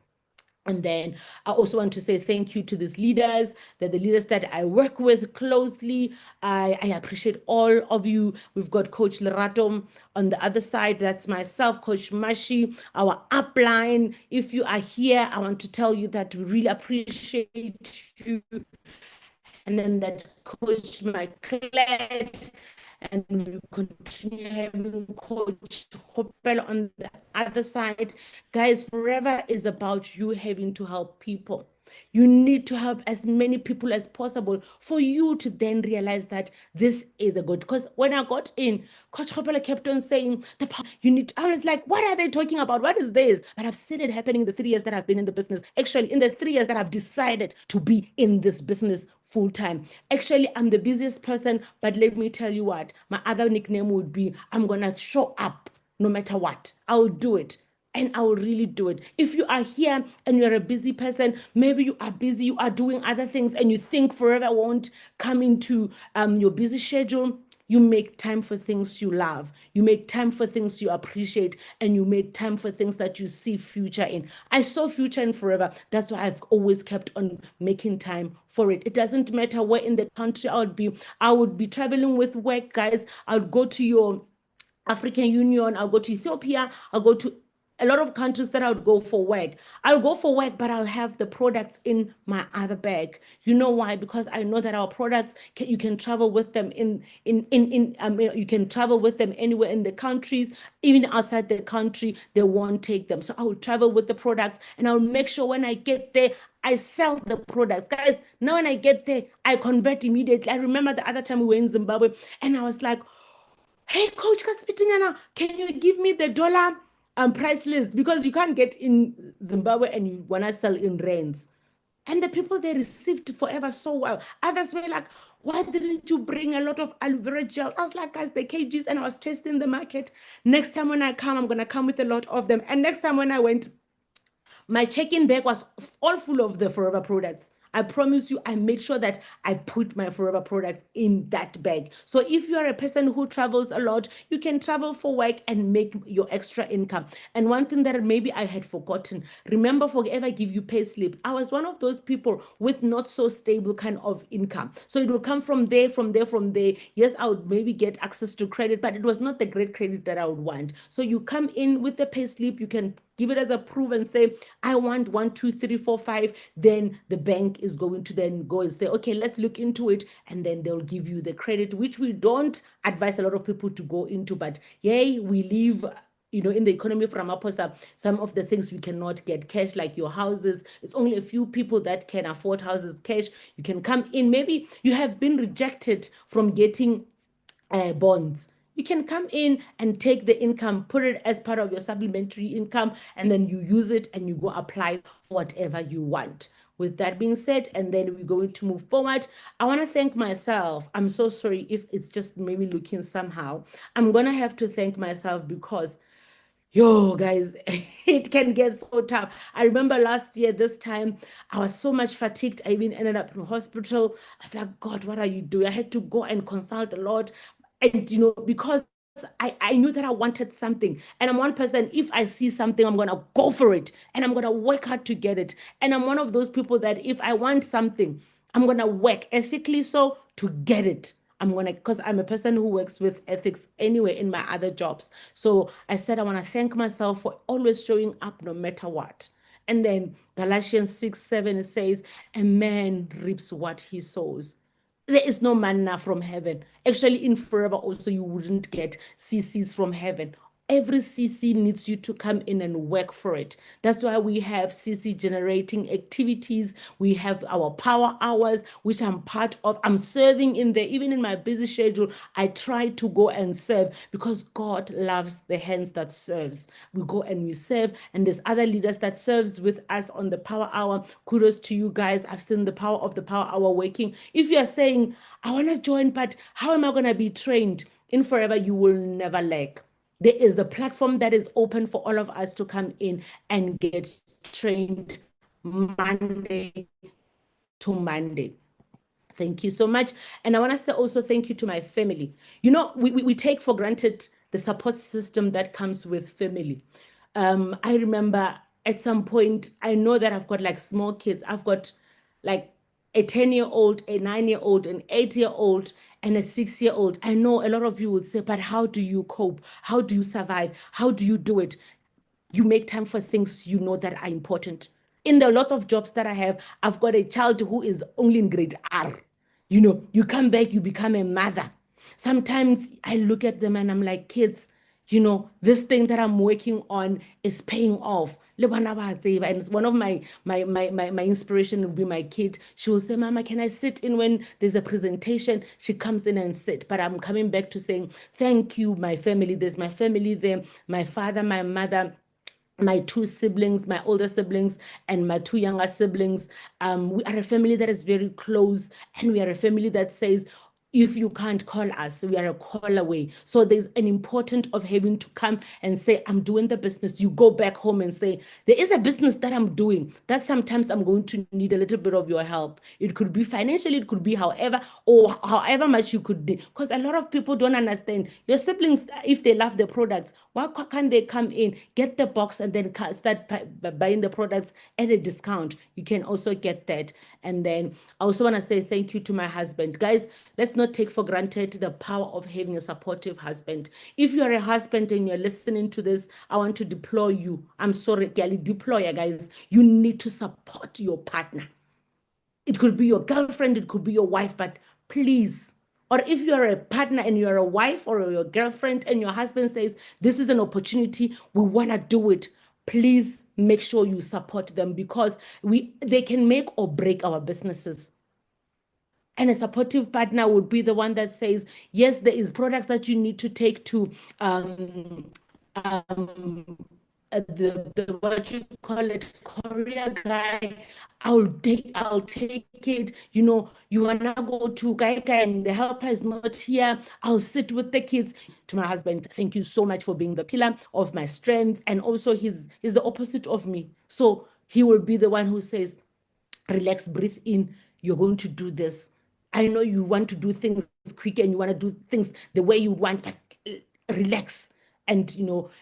And then I also want to say thank you to these leaders, the leaders that I work with closely. I appreciate all of you. We've got Coach Lerato on the other side. That's myself, Coach Mashi, our upline. If you are here, I want to tell you that we really appreciate you. And then that Coach Michaelette, and we continue having Coach Kgopelo on the other side. Guys, Forever is about you having to help people. You need to help as many people as possible for you to then realize that this is a good. Because when I got in, Coach Kgopelo kept on saying, you need, I was like, what are they talking about? What is this? But I've seen it happening in the 3 years that I've been in the business. Actually, in the 3 years that I've decided to be in this business full time. Actually, I'm the busiest person, but let me tell you what, my other nickname would be, I'm going to show up no matter what. I'll do it. And I will really do it. If you are here and you're a busy person, maybe you are busy, you are doing other things, and you think forever won't come into your busy schedule, you make time for things you love. You make time for things you appreciate, and you make time for things that you see future in. I saw future in forever. That's why I've always kept on making time for it. It doesn't matter where in the country I would be. I would be traveling with work, guys. I would go to your African Union, I'll go to Ethiopia, I'll go to a lot of countries that I would go for work. I'll go for work, but I'll have the products in my other bag. You know why? Because I know that our products you can travel with them you can travel with them anywhere in the countries, even outside the country, they won't take them. So I will travel with the products, and I'll make sure when I get there, I sell the products. Guys, now when I get there, I convert immediately. I remember the other time we were in Zimbabwe, and I was like, hey, Coach Kaspitinyana, can you give me the dollar price list? Because you can't get in Zimbabwe and you want to sell in rands. And the people they received forever so well. Others were like, why didn't you bring a lot of aloe vera gel? I was like, guys, the kgs, and I was testing the market. Next time when I come, I'm going to come with a lot of them. And next time when I went, my check-in bag was all full of the Forever products. I promise you, I made sure that I put my Forever products in that bag. So if you are a person who travels a lot, you can travel for work and make your extra income. And one thing that maybe I had forgotten, remember Forever give you pay slip. I was one of those people with not so stable kind of income. So it will come from there, from there, from there. Yes, I would maybe get access to credit, but it was not the great credit that I would want. So you come in with the pay slip, you can give it as a proof and say, I want 1, 2, 3, 4, 5. Then the bank is going to then go and say, okay, let's look into it. And then they'll give you the credit, which we don't advise a lot of people to go into. But yay, we live in the economy from Ramaphosa, some of the things we cannot get cash, like your houses. It's only a few people that can afford houses cash. You can come in. Maybe you have been rejected from getting bonds. You can come in and take the income, put it as part of your supplementary income, and then you use it and you go apply for whatever you want. With that being said, and then we're going to move forward, I want to thank myself. I'm so sorry if it's just maybe looking somehow. I'm going to have to thank myself because yo, guys, it can get so tough. I remember last year, this time, I was so much fatigued. I even ended up in hospital. I was like, God, what are you doing? I had to go and consult a lot. And, because I knew that I wanted something. And I'm one person, if I see something, I'm going to go for it. And I'm going to work hard to get it. And I'm one of those people that if I want something, I'm going to work ethically so to get it. Because I'm a person who works with ethics anyway in my other jobs. So I said, I want to thank myself for always showing up no matter what. And then Galatians 6:7 says, a man reaps what he sows. There is no manna from heaven. Actually, in forever also, you wouldn't get CCs from heaven. Every CC needs you to come in and work for it. That's why we have CC generating activities. We have our power hours, which I'm part of. I'm serving in there. Even in my busy schedule, I try to go and serve because God loves the hands that serves. We go and we serve, and there's other leaders that serves with us on the power hour. Kudos to you guys. I've seen the power of the power hour working. If you are saying, I want to join, but how am I going to be trained? In forever, you will never lack. There is the platform that is open for all of us to come in and get trained Monday to Monday. Thank you so much. And I want to say also thank you to my family. We take for granted the support system that comes with family. I remember at some point, I know that I've got like small kids. I've got like a 10-year-old, a 9-year-old, an 8-year-old, and a 6-year-old. I know a lot of you would say, but how do you cope? How do you survive? How do you do it? You make time for things you know that are important. In the lot of jobs that I have, I've got a child who is only in grade R. You come back, you become a mother. Sometimes I look at them and I'm like, kids, this thing that I'm working on is paying off. le bona ba tseba. And it's one of my inspiration will be my kid. She will say, Mama, can I sit in when there's a presentation? She comes in and sit. But I'm coming back to saying, thank you, my family. There's my family there, my father, my mother, my two siblings, my older siblings, and my two younger siblings. We are a family that is very close, and we are a family that says, if you can't call us, we are a call away. So there's an important of having to come and say, I'm doing the business. You go back home and say, there is a business that I'm doing that sometimes I'm going to need a little bit of your help. It could be financially, it could be however, or however much you could do. Because a lot of people don't understand. Your siblings, if they love the products, why can't they come in, get the box, and then start buying the products at a discount? You can also get that. And then I also want to say thank you to my husband. Guys, let's not take for granted the power of having a supportive husband. If you are a husband and you're listening to this, I want to deploy you. I'm sorry, deploy, guys. You need to support your partner. It could be your girlfriend, it could be your wife, but please. Or if you're a partner and you're a wife or your girlfriend and your husband says, this is an opportunity, we want to do it, please make sure you support them, because they can make or break our businesses. And a supportive partner would be the one that says, yes, there is products that you need to take to the what you call it, courier guy. I'll take it. You wanna go to Gaika and the helper is not here. I'll sit with the kids. To my husband, thank you so much for being the pillar of my strength. And also he's the opposite of me. So he will be the one who says, relax, breathe in, you're going to do this. I know you want to do things quick and you want to do things the way you want, but relax. And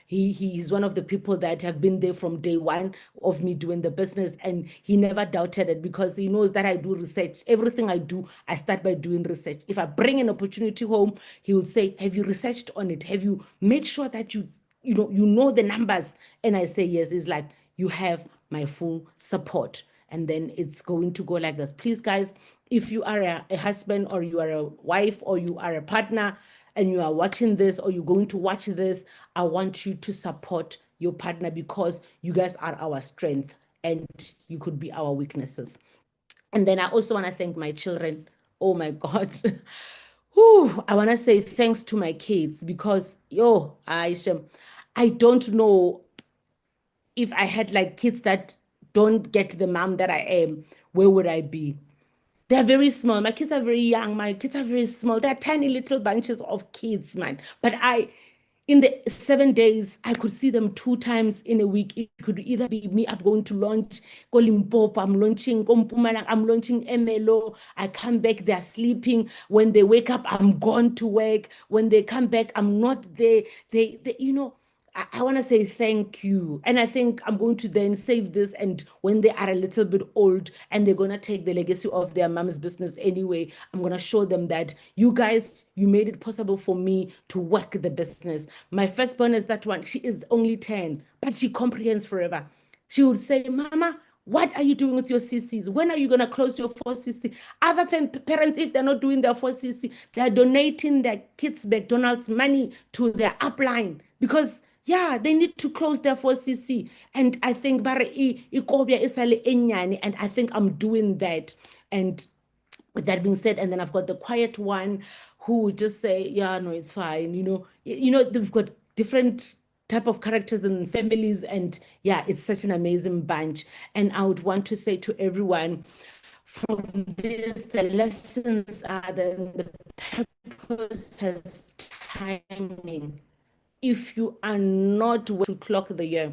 he's one of the people that have been there from day one of me doing the business, and he never doubted it, because he knows that I do research. Everything I do, I start by doing research. If I bring an opportunity home, he would say, have you researched on it? Have you made sure that you know the numbers? And I say yes. It's like, you have my full support. And then it's going to go like this. Please, guys, if you are a husband, or you are a wife, or you are a partner, and you are watching this, or you're going to watch this, I want you to support your partner, because you guys are our strength and you could be our weaknesses. And then I also want to thank my children. Oh my God. Whew, I want to say thanks to my kids, because, Aisha, I don't know if I had like kids that don't get the mom that I am, where would I be? They're very small. My kids are very young. My kids are very small. They're tiny little bunches of kids, man. But in the 7 days, I could see them 2 times in a week. It could either be me, I'm going to launch Kolimpopo, I'm launching Kompumalang, I'm launching MLO. I come back, they're sleeping. When they wake up, I'm gone to work. When they come back, I'm not there. I want to say thank you. And I think I'm going to then save this. And when they are a little bit old and they're going to take the legacy of their mom's business anyway, I'm going to show them that you guys, you made it possible for me to work the business. My firstborn is that one. She is only 10, but she comprehends forever. She would say, Mama, what are you doing with your CCs? When are you going to close your 4CC? Other than parents, if they're not doing their 4CC, they're donating their kids' McDonald's money to their upline, because they need to close their 4CC. And I think and I think I'm doing that. And with that being said, and then I've got the quiet one who would just say, yeah, no, it's fine. They've got different type of characters and families, and it's such an amazing bunch. And I would want to say to everyone, from this, the lessons are the purpose has timing. If you are not to clock the year,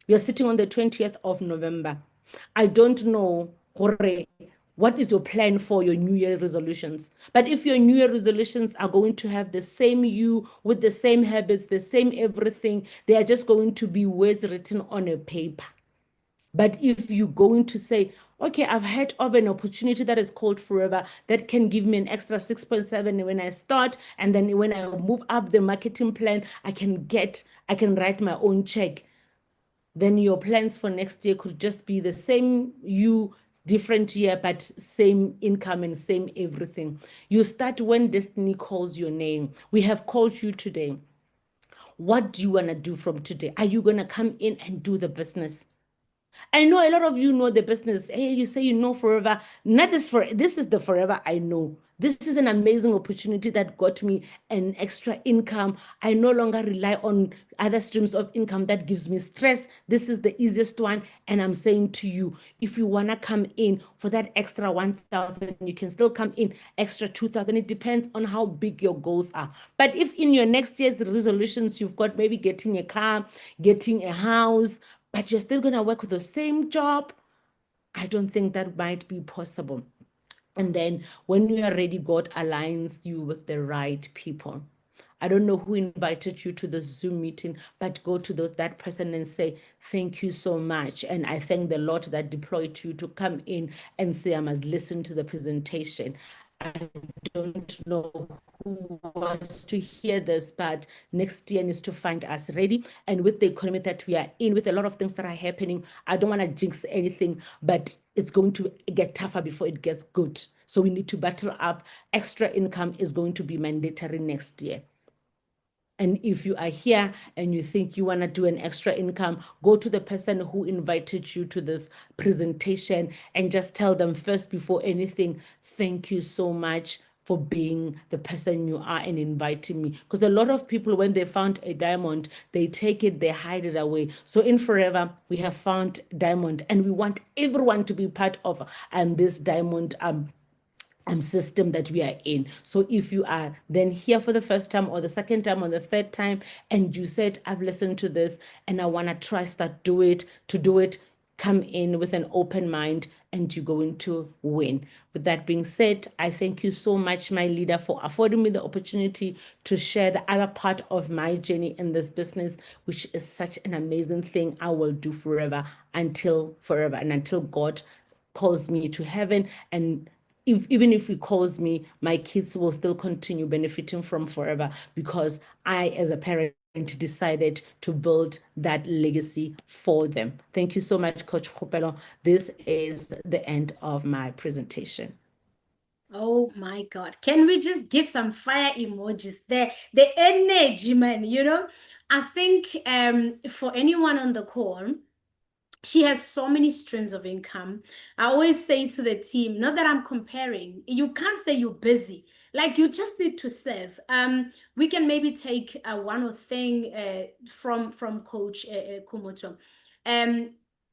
you're sitting on the 20th of November. I don't know what is your plan for your New Year resolutions. But if your New Year resolutions are going to have the same you, with the same habits, the same everything, they are just going to be words written on a paper. But if you're going to say, okay, I've heard of an opportunity that is called Forever that can give me an extra 6.7 when I start, and then when I move up the marketing plan, I can write my own check. Then your plans for next year could just be the same you, different year, but same income and same everything. You start when destiny calls your name. We have called you today. What do you want to do from today? Are you going to come in and do the business? I know a lot of you know the business. Hey, you say you know forever. Not this for this is the forever I know. This is an amazing opportunity that got me an extra income. I no longer rely on other streams of income that gives me stress. This is the easiest one. And I'm saying to you, if you want to come in for that extra 1,000, you can still come in extra 2,000. It depends on how big your goals are. But if in your next year's resolutions, you've got maybe getting a car, getting a house, but you're still going to work with the same job, I don't think that might be possible. And then when you are ready, God aligns you with the right people. I don't know who invited you to the Zoom meeting, but go to that person and say, thank you so much. And I thank the Lord that deployed you to come in and say, I must listen to the presentation. I don't know who wants to hear this, but next year needs to find us ready. And with the economy that we are in, with a lot of things that are happening, I don't want to jinx anything, but it's going to get tougher before it gets good. So we need to battle up. Extra income is going to be mandatory next year. And if you are here and you think you want to do an extra income, go to the person who invited you to this presentation and just tell them first before anything, thank you so much for being the person you are and inviting me. Because a lot of people, when they found a diamond, they take it, they hide it away. So in Forever, we have found diamond and we want everyone to be part of this diamond system that we are in. So if you are then here for the first time or the second time or the third time, and you said, I've listened to this and I want to try do it, come in with an open mind and you're going to win. With that being said, I thank you so much, my leader, for affording me the opportunity to share the other part of my journey in this business, which is such an amazing thing I will do forever and until God calls me to heaven. And even if he calls me, my kids will still continue benefiting from Forever because I, as a parent, decided to build that legacy for them. Thank you so much, Coach Kgopelo. This is the end of my presentation. Oh my God. Can we just give some fire emojis there? The energy, man, I think for anyone on the call, she has so many streams of income. I always say to the team, not that I'm comparing, you can't say you're busy. Like you just need to serve. We can maybe take one or thing from Coach Khomotso.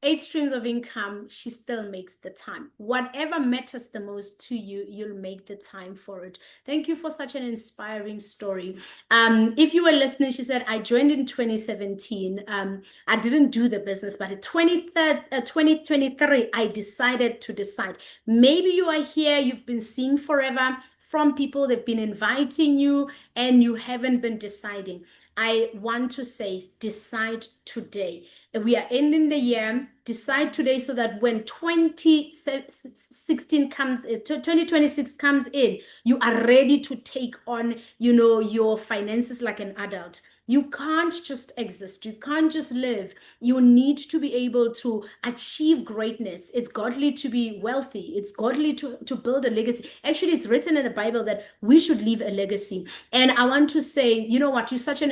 8 streams of income, she still makes the time. Whatever matters the most to you, you'll make the time for it. Thank you for such an inspiring story. If you were listening, she said, I joined in 2017. I didn't do the business, but in 2023, I decided to decide. Maybe you are here, you've been seeing Forever from people, they've been inviting you, and you haven't been deciding. I want to say, decide today. We are ending the year. Decide today so that when 2016 comes, 2026 comes in, you are ready to take on, your finances like an adult. You can't just exist. You can't just live. You need to be able to achieve greatness. It's godly to be wealthy. It's godly to build a legacy. Actually, it's written in the Bible that we should leave a legacy. And I want to say, you know what? You're such an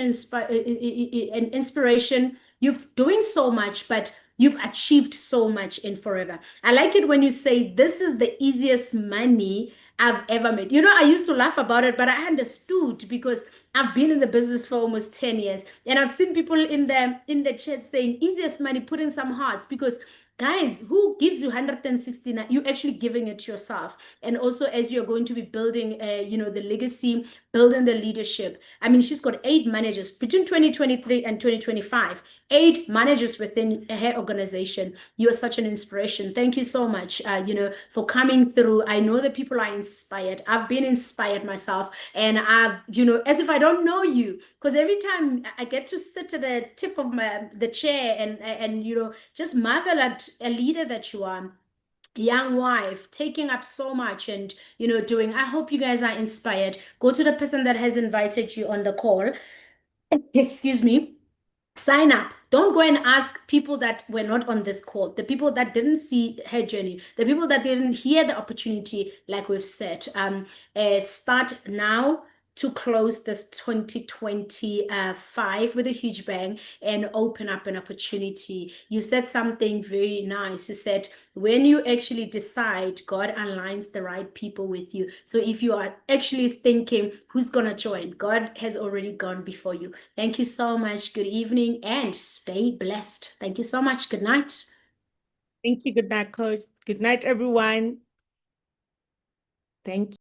inspiration. You're doing so much, but you've achieved so much in Forever. I like it when you say, this is the easiest money I've ever made. I used to laugh about it, but I understood because I've been in the business for almost 10 years. And I've seen people in the chat saying, easiest money, put in some hearts, because guys, who gives you 169? You're actually giving it to yourself. And also, as you're going to be building, the legacy, building the leadership. I mean, she's got 8 managers between 2023 and 2025. 8 managers within her organization. You are such an inspiration. Thank you so much, for coming through. I know that people are inspired. I've been inspired myself, and I've, as if I don't know you, because every time I get to sit at the tip of the chair and just marvel at a leader that you are, young wife, taking up so much and doing. I hope you guys are inspired. Go to the person that has invited you on the call. Excuse me. Sign up. Don't go and ask people that were not on this call, the people that didn't see her journey, the people that didn't hear the opportunity, like we've said. Start now. to close this 2025 with a huge bang and open up an opportunity. You said something very nice. You said, when you actually decide, God aligns the right people with you. So if you are actually thinking, who's going to join? God has already gone before you. Thank you so much. Good evening and stay blessed. Thank you so much. Good night. Thank you. Good night, Coach. Good night, everyone. Thank you.